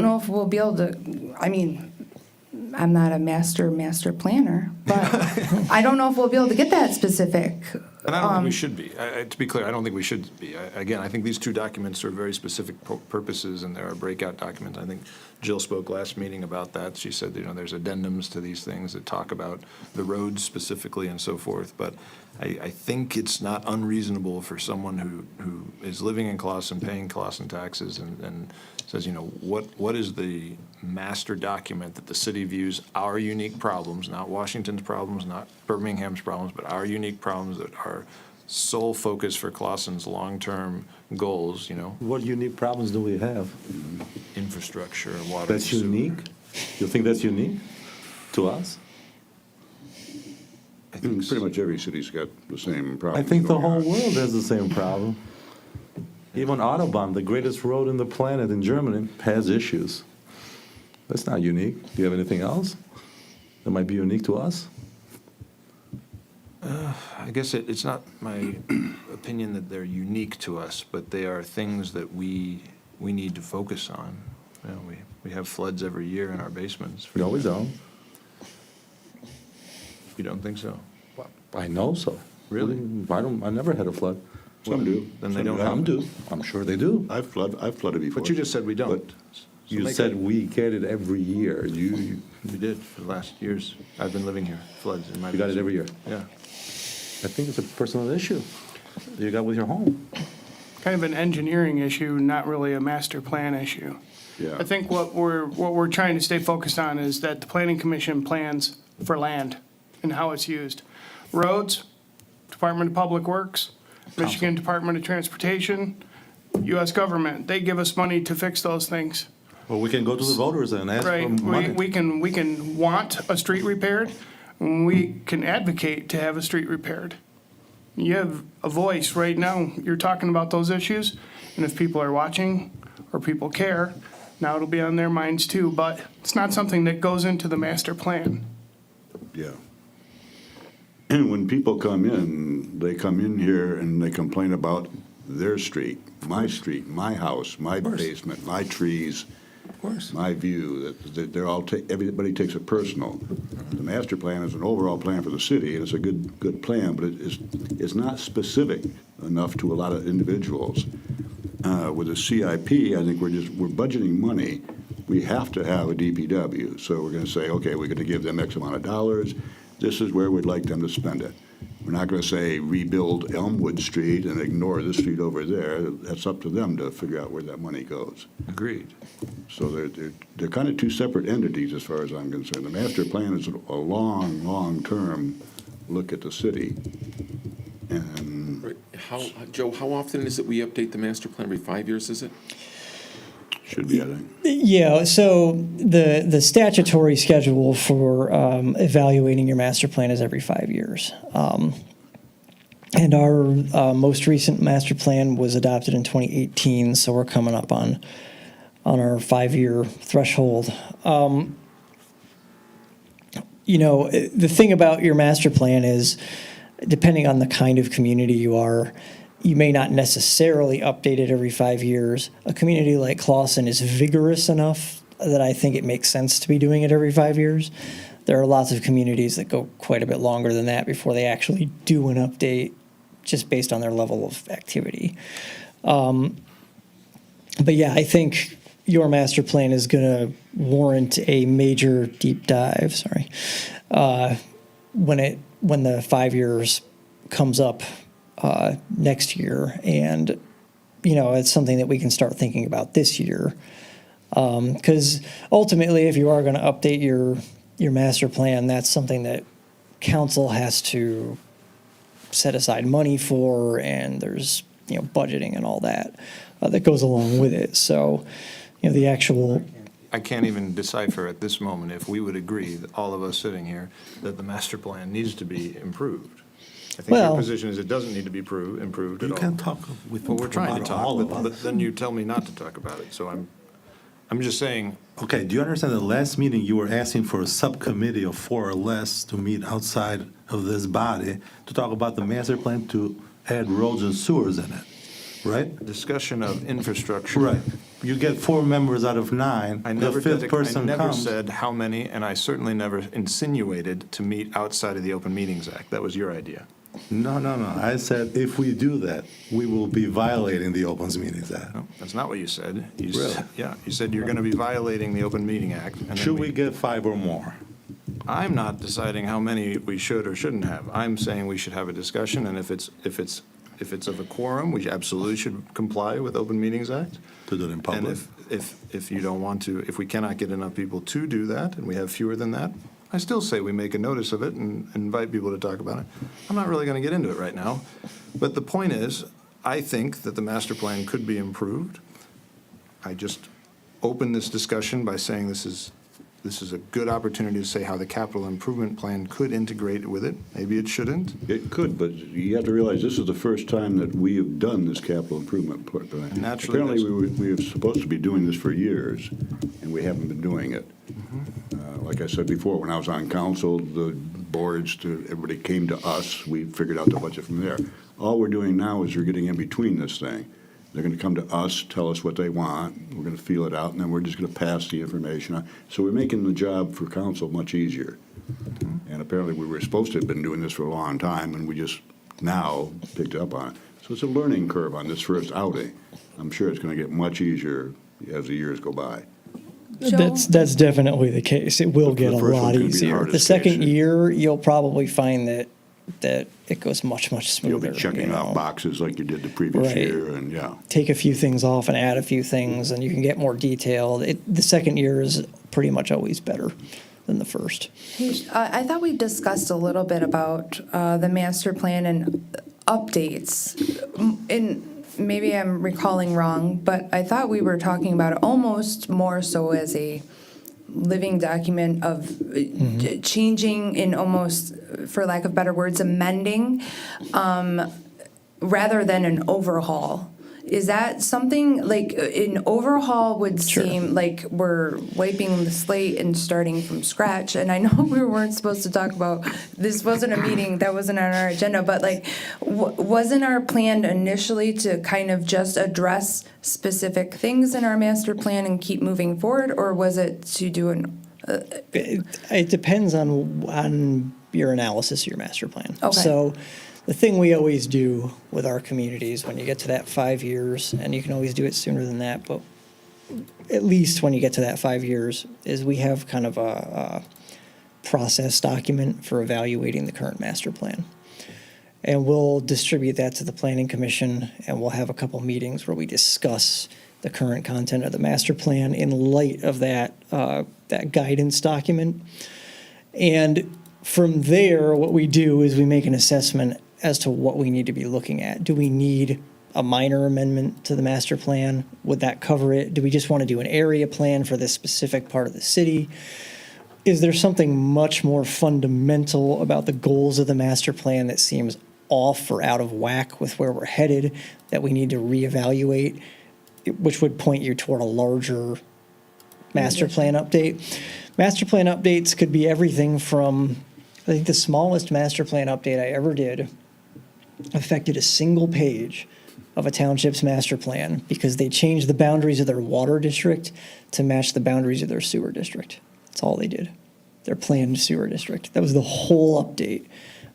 know if we'll be able to, I mean, I'm not a master planner, but I don't know if we'll be able to get that specific. And I don't think we should be. To be clear, I don't think we should be. Again, I think these two documents serve very specific purposes, and there are breakout documents. I think Jill spoke last meeting about that. She said, you know, there's addendums to these things that talk about the roads specifically and so forth. But I think it's not unreasonable for someone who is living in Clawson, paying Clawson taxes, and says, you know, what is the master document that the city views our unique problems, not Washington's problems, not Birmingham's problems, but our unique problems that are sole focus for Clawson's long-term goals, you know, What unique problems do we have? infrastructure, water. That's and sewer. unique? You think that's unique to us? I think Pretty much every city's got the same problem. I think the going whole on. world has the same problem. Even Autobahn, the greatest road in the planet in Germany, has issues. That's not unique. Do you have anything else that might be unique to us? I guess it's not my opinion that they're unique to us, but they are things that we need to focus on. You know, we have floods every year in our basements. No, we don't. You don't think so? I know so. Really? I never had a flood. Some do. Then they Some don't Some have do. I'm sure they do. I've flooded before. But you just said we don't. But So You make said it- we get it every year. You We did for the last years. I've been living here, floods in my. got it every year. Yeah. I think it's a personal issue you got with your home. Kind of an engineering issue, not really a master plan issue. Yeah. I think what we're trying to stay focused on is that the planning commission plans for land and how it's used. Roads, Department of Public Works, Michigan Department of Transportation, U.S. government, they give us money to fix those things. Well, we can go to the voters and ask for Right, money. we can want a street repaired, and we can advocate to have a street repaired. You have a voice right now, you're talking about those issues, and if people are watching or people care, now it'll be on their minds too, but it's not something that goes into the master plan. Yeah. And when people come in, they come in here and they complain about their street, my house, my basement, my trees, Of course. my view, that they're all, everybody takes it personal. The master plan is an overall plan for the city, and it's a good plan, but it's not specific enough to a lot of individuals. With the CIP, I think we're budgeting money. We have to have a DPW, so we're gonna say, okay, we're gonna give them X amount of dollars. This is where we'd like them to spend it. We're not gonna say rebuild Elmwood Street and ignore this street over there. That's up to them to figure out where that money goes. Agreed. So they're kind of two separate entities as far as I'm concerned. The master plan is a long-term look at the city. And Right. Joe, how often is it we update the master plan? Every 5 years, is it? should be, I think. Yeah, so the statutory schedule for evaluating your master plan is every 5 years. And our most recent master plan was adopted in 2018, so we're coming up on our 5-year threshold. The thing about your master plan is, depending on the kind of community you are, you may not necessarily update it every 5 years. A community like Clawson is vigorous enough that I think it makes sense to be doing it every 5 years. There are lots of communities that go quite a bit longer than that before they actually do an update, just based on their level of activity. But yeah, I think your master plan is going to warrant a major deep dive. When the 5 years comes up next year, and it's something that we can start thinking about this year. Because ultimately, if you are going to update your master plan, that's something that council has to set aside money for, and there's budgeting and all that that goes along with it. So, the actual. I can't even decipher at this moment if we would agree, that all of us sitting here, that the master plan needs to be improved. I think Well- your position is it doesn't need to be improved at You all. can talk with Well, we're trying to about all talk, of but us. then you tell me not to talk about it, so I'm just saying, Okay, do you understand the last meeting you were asking for a subcommittee of 4 or less to meet outside of this body to talk about the master plan to add roads and sewers in it, right? discussion of infrastructure. Right. You get 4 members out of 9. I The never 5th person I never comes. said how many, and I certainly never insinuated to meet outside of the Open Meetings Act. That was your idea. No. I said if we do that, we will be violating the Open Meetings Act. No, that's not what you said. You Really? Yeah, you said you're going to be violating the Open Meeting Act. And then Should we get 5 or more? I'm not deciding how many we should or shouldn't have. I'm saying we should have a discussion, and if it's of a quorum, we absolutely should comply with Open Meetings Act. To do it in And public? if you don't want to, if we cannot get enough people to do that, and we have fewer than that, I still say we make a notice of it and invite people to talk about it. I'm not really going to get into it right now, but the point is, I think that the master plan could be improved. I just opened this discussion by saying this is a good opportunity to say how the capital improvement plan could integrate with it. Maybe it shouldn't. It could, but you have to realize this is the first time that we have done this capital improvement plan. Naturally, Apparently, we were supposed to be doing this for years, and we haven't been doing it. Like I said before, when I was on council, the boards, everybody came to us. We figured out the budget from there. All we're doing now is we're getting in between this thing. They're going to come to us, tell us what they want. We're going to feel it out, and then we're just going to pass the information on. So we're making the job for council much easier. And apparently, we were supposed to have been doing this for a long time, and we just now picked up on it. So it's a learning curve on this first outing. I'm sure it's going to get much easier as the years go by. That's definitely the case. It will But get the a first one lot could be the easier. The hardest second case. year, you'll probably find that it goes much smoother. You'll be checking you off know. boxes like you did the previous Right. year, and yeah. Take a few things off and add a few things, and you can get more detailed. The second year is pretty much always better than the first. I thought we discussed a little bit about the master plan and updates. And maybe I'm recalling wrong, but I thought we were talking about it almost more so as a living document of changing and almost, for lack of better words, amending, rather than an overhaul. Is that something, like, an overhaul would seem like we're wiping the slate and starting from scratch? And I know we weren't supposed to talk about, this wasn't a meeting, that wasn't on our agenda, but like, wasn't our plan initially to kind of just address specific things in our master plan and keep moving forward, or was it to do an, It depends on your analysis of your master plan. Okay. So the thing we always do with our communities, when you get to that 5 years, and you can always do it sooner than that, but at least when you get to that 5 years, is we have kind of a process document for evaluating the current master plan. And we'll distribute that to the Planning Commission, and we'll have a couple meetings where we discuss the current content of the master plan in light of that guidance document. And from there, what we do is we make an assessment as to what we need to be looking at. Do we need a minor amendment to the master plan? Would that cover it? Do we just want to do an area plan for this specific part of the city? Is there something much more fundamental about the goals of the master plan that seems off or out of whack with where we're headed that we need to reevaluate, which would point you toward a larger master plan update? Master plan updates could be everything from, I think the smallest master plan update I ever did affected a single page of a township's master plan because they changed the boundaries of their water district to match the boundaries of their sewer district. That's all they did. Their planned sewer district. That was the whole update.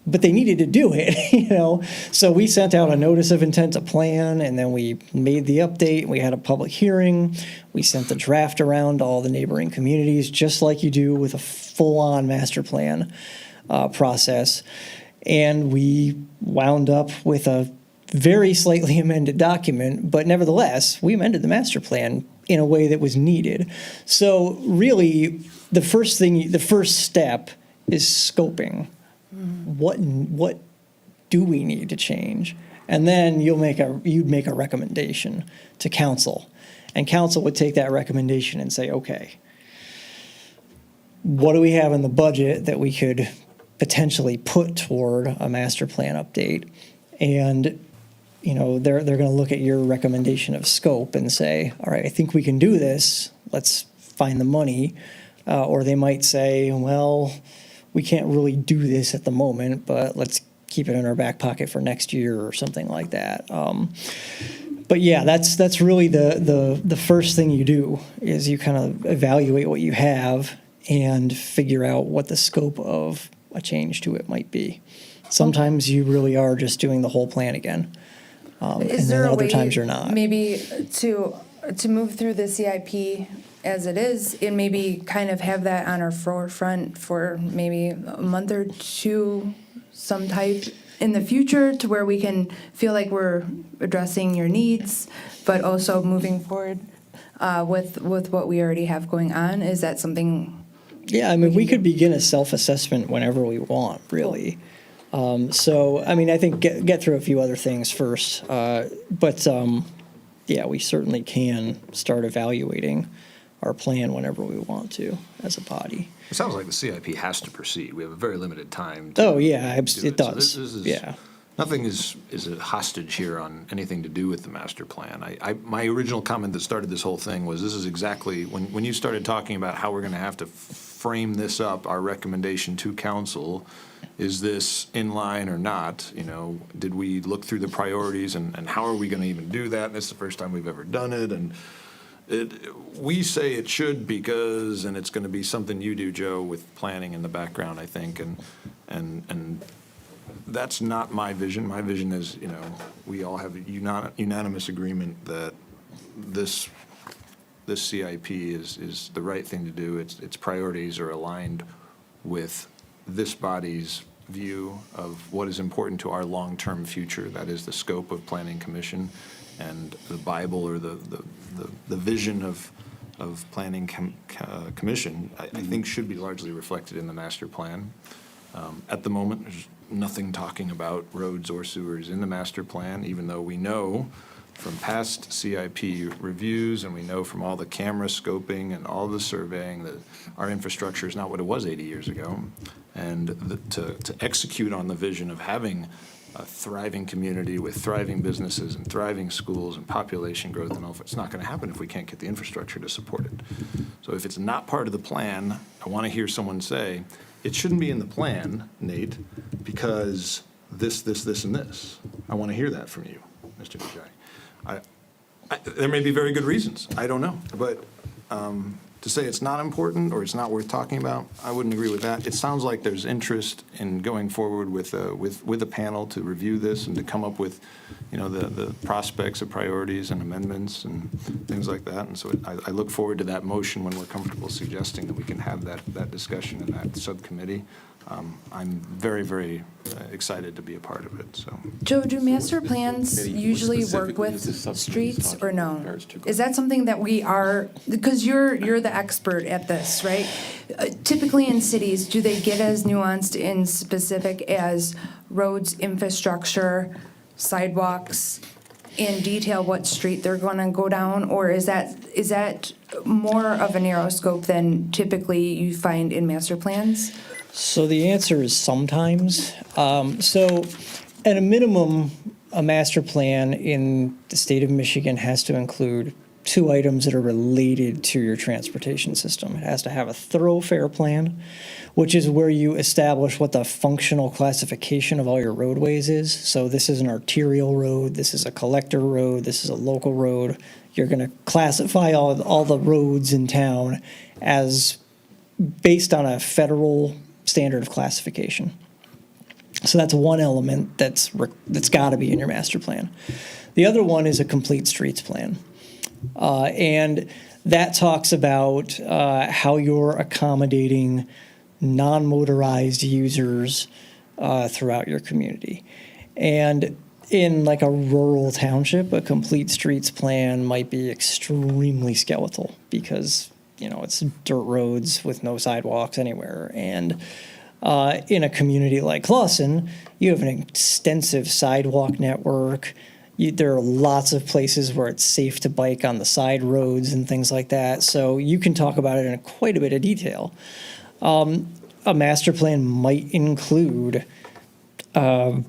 But they needed to do it, you know? So we sent out a notice of intent to plan, and then we made the update. We had a public hearing. We sent the draft around to all the neighboring communities, just like you do with a full-on master plan process. And we wound up with a very slightly amended document, but nevertheless, we amended the master plan in a way that was needed. So really, the first step is scoping. What do we need to change? And then you'd make a recommendation to council. And council would take that recommendation and say, okay, what do we have in the budget that we could potentially put toward a master plan update? And you know, they're going to look at your recommendation of scope and say, all right, I think we can do this. Let's find the money. Or they might say, well, we can't really do this at the moment, but let's keep it in our back pocket for next year or something like that. But yeah, that's really the first thing you do is you kind of evaluate what you have and figure out what the scope of a change to it might be. Sometimes you really are just doing the whole plan again. And Is then there a other way times you're not. maybe to move through the CIP as it is and maybe kind of have that on our forefront for maybe a month or two, some type in the future to where we can feel like we're addressing your needs, but also moving forward with what we already have going on? Is that something? Yeah, I mean, we could begin a self-assessment whenever we want, really. So, I mean, I think get through a few other things first. But yeah, we certainly can start evaluating our plan whenever we want to as a body. It sounds like the CIP has to proceed. We have a very limited time. Oh, yeah, do it So does. this is, Yeah. Nothing is a hostage here on anything to do with the master plan. My original comment that started this whole thing was this is exactly, when you started talking about how we're going to have to frame this up, our recommendation to council, is this in line or not? You know, did we look through the priorities and how are we going to even do that? And this is the first time we've ever done it. And we say it should because, and it's going to be something you do, Joe, with planning in the background, I think. And that's not my vision. My vision is, you know, we all have a unanimous agreement that this CIP is the right thing to do. Its priorities are aligned with this body's view of what is important to our long-term future. That is the scope of Planning Commission and the Bible or the vision of Planning Commission, I think should be largely reflected in the master plan. At the moment, there's nothing talking about roads or sewers in the master plan, even though we know from past CIP reviews and we know from all the camera scoping and all the surveying that our infrastructure is not what it was 80 years ago. And to execute on the vision of having a thriving community with thriving businesses and thriving schools and population growth and all, it's not going to happen if we can't get the infrastructure to support it. So if it's not part of the plan, I want to hear someone say, it shouldn't be in the plan, Nate, because this, and this. I want to hear that from you, Mr. Vijay. There may be very good reasons. I don't know. But to say it's not important or it's not worth talking about, I wouldn't agree with that. It sounds like there's interest in going forward with a panel to review this and to come up with, you know, the prospects of priorities and amendments and things like that. And so I look forward to that motion when we're comfortable suggesting that we can have that discussion in that subcommittee. I'm very, very excited to be a part of it, so. Joe, do master plans Committee, what usually work specifically is with this subcommittee streets talking or in no? regards to? Is that something that we are, because you're the expert at this, right? Typically in cities, do they get as nuanced and specific as roads, infrastructure, sidewalks, in detail what street they're gonna go down? Or is that more of a narrow scope than typically you find in master plans? So the answer is sometimes. So at a minimum, a master plan in the state of Michigan has to include 2 items that are related to your transportation system. It has to have a thoroughfare plan, which is where you establish what the functional classification of all your roadways is. So this is an arterial road, this is a collector road, this is a local road. You're going to classify all the roads in town as based on a federal standard of classification. So that's one element that's got to be in your master plan. The other one is a complete streets plan. And that talks about how you're accommodating non-motorized users throughout your community. And in like a rural township, a complete streets plan might be extremely skeletal because, it's dirt roads with no sidewalks anywhere. And in a community like Clawson, you have an extensive sidewalk network. There are lots of places where it's safe to bike on the side roads and things like that. So you can talk about it in quite a bit of detail. A master plan might include, a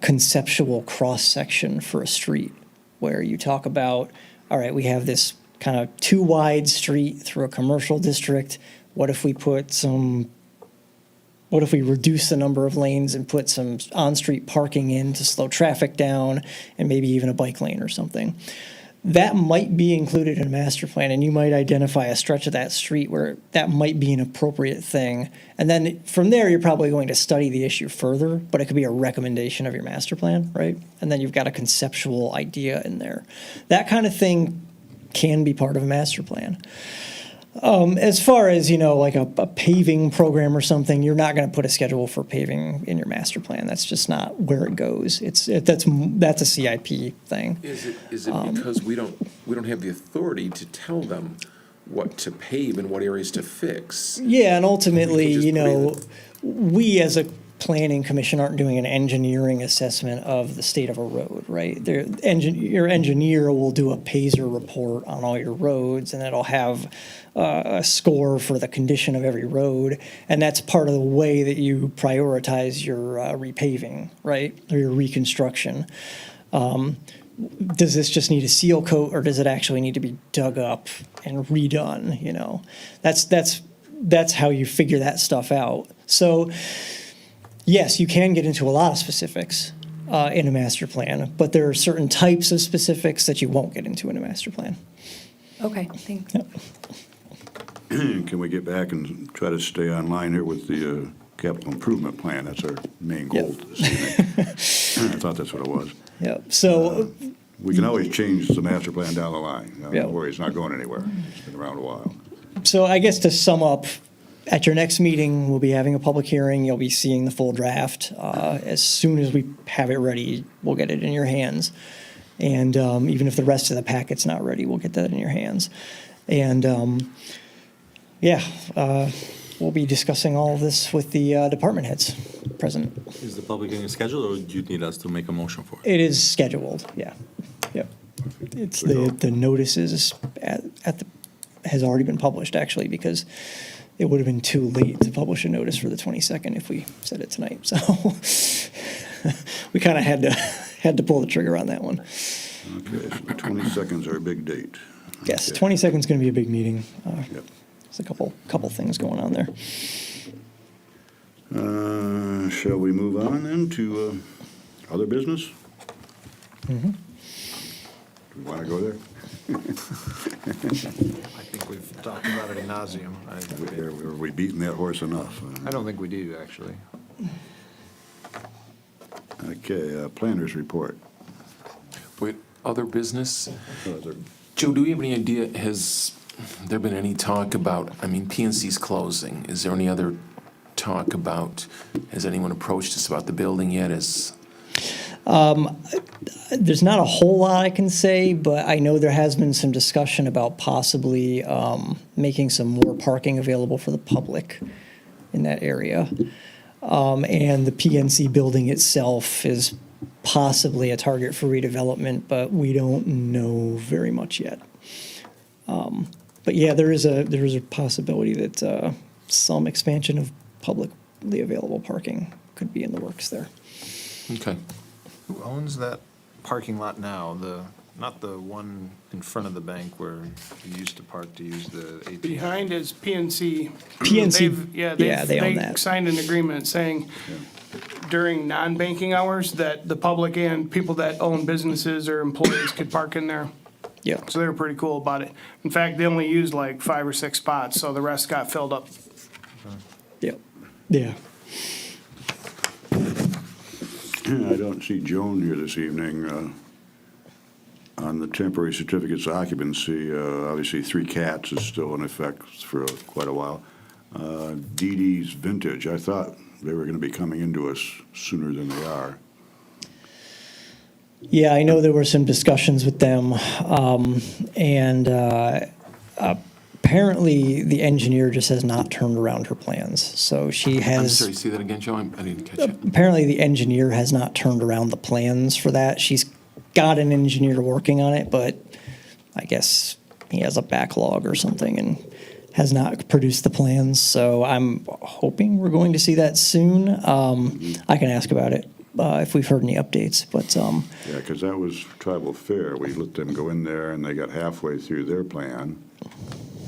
conceptual cross-section for a street where you talk about, all right, we have this kind of 2 wide street through a commercial district. What if we reduce the number of lanes and put some on-street parking in to slow traffic down and maybe even a bike lane or something? That might be included in a master plan, and you might identify a stretch of that street where that might be an appropriate thing. And then from there, you're probably going to study the issue further, but it could be a recommendation of your master plan, right? And then you've got a conceptual idea in there. That kind of thing can be part of a master plan. As far as, like a paving program or something, you're not going to put a schedule for paving in your master plan. That's just not where it goes. That's a CIP thing. Is it because we don't have the authority to tell them what to pave and what areas to fix? Yeah, and ultimately, We can just we as a planning commission aren't doing an engineering assessment of the state of a road, right? Your engineer will do a PASER report on all your roads, and it'll have a score for the condition of every road, and that's part of the way that you prioritize your repaving, right, or your reconstruction. Does this just need a seal coat, or does it actually need to be dug up and redone? That's how you figure that stuff out. So yes, you can get into a lot of specifics in a master plan, but there are certain types of specifics that you won't get into in a master plan. Okay, thanks. Yep. Can we get back and try to stay online here with the capital improvement plan? That's our main goal this evening. I thought that's what it was. Yep. So We can always change the master plan down the line. Yeah. Don't worry, it's not going anywhere. It's been around a while. So I guess to sum up, at your next meeting, we'll be having a public hearing. You'll be seeing the full draft. As soon as we have it ready, we'll get it in your hands. And even if the rest of the packet's not ready, we'll get that in your hands. And we'll be discussing all of this with the department heads present. Is the public hearing scheduled, or do you need us to make a motion for it? It is scheduled, yeah. Yep. It's the notice is has already been published, actually, because it would have been too late to publish a notice for the 22nd if we said it tonight. So we kind of had to pull the trigger on that one. Okay, so the 22nd is our big date. Yes, Okay. 22nd is going to be a big meeting. Yep. There's a couple things going on there. Shall we move on then to other business? Mm-hmm. Do we want to go there? I think we've talked about it ad nauseum. Are we beating that horse enough? I don't think we do, actually. Okay, planners report. Wait, other business? Other- Joe, do we have any idea, has there been any talk about, PNC's closing? Is there any other talk about, has anyone approached us about the building yet? There's not a whole lot I can say, but I know there has been some discussion about possibly making some more parking available for the public in that area. And the PNC building itself is possibly a target for redevelopment, but we don't know very much yet. But yeah, there is a possibility that some expansion of publicly available parking could be in the works there. Okay. Who owns that parking lot now? Not the one in front of the bank where you used to park to use the ATM? Behind is PNC. PNC, they own They that. signed an agreement saying during non-banking hours that the public and people that own businesses or employees could park in there. Yeah. So they were pretty cool about it. In fact, they only used like 5 or 6 spots, so the rest got filled up. Yeah. Yeah. I don't see Joan here this evening. On the temporary certificates of occupancy, obviously 3 cats is still in effect for quite a while. Dee Dee's Vintage, I thought they were going to be coming into us sooner than they are. Yeah, I know there were some discussions with them, and apparently the engineer just has not turned around her plans. So she I'm has. sorry, say that again, Joe? I didn't catch it. Apparently the engineer has not turned around the plans for that. She's got an engineer working on it, but I guess he has a backlog or something and has not produced the plans. So I'm hoping we're going to see that soon. I can ask about it if we've heard any updates, but Yeah, because that was Tribal Fair. We let them go in there, and they got halfway through their plan,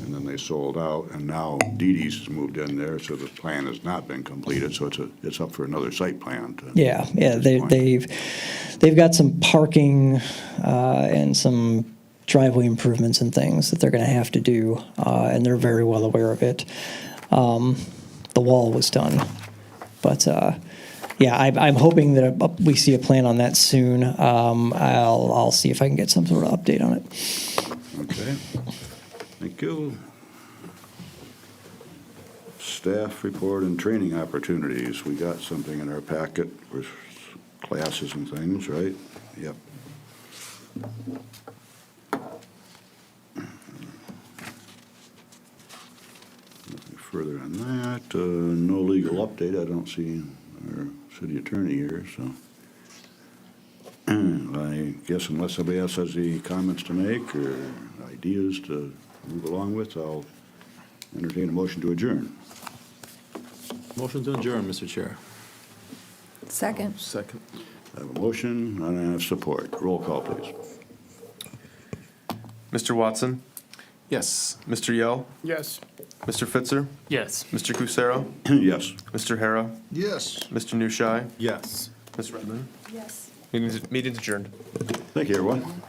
and then they sold out, and now Dee Dee's moved in there, so the plan has not been completed, so it's up for another site plan. yeah, they've got some parking and some driveway improvements and things that they're going to have to do, and they're very well aware of it. The wall was done, but yeah, I'm hoping that we see a plan on that soon. I'll see if I can get some sort of update on it. Okay, thank you. Staff report and training opportunities. We got something in our packet for classes and things, right? Yep. Nothing further on that. No legal update. I don't see our city attorney here, so. I guess unless somebody else has any comments to make or ideas to move along with, I'll entertain a motion to adjourn. Motion to adjourn, Mr. Chair. Second. Second. I have a motion and I have support. Roll call, please. Mr. Watson, Yes. Mr. Yell, Yes. Mr. Fitzer, Yes. Mr. Cusero, Yes. Mr. Hara, Yes. Mr. Nushai, Yes. Ms. Redmond. Yes. Meeting's adjourned. Thank you, everyone.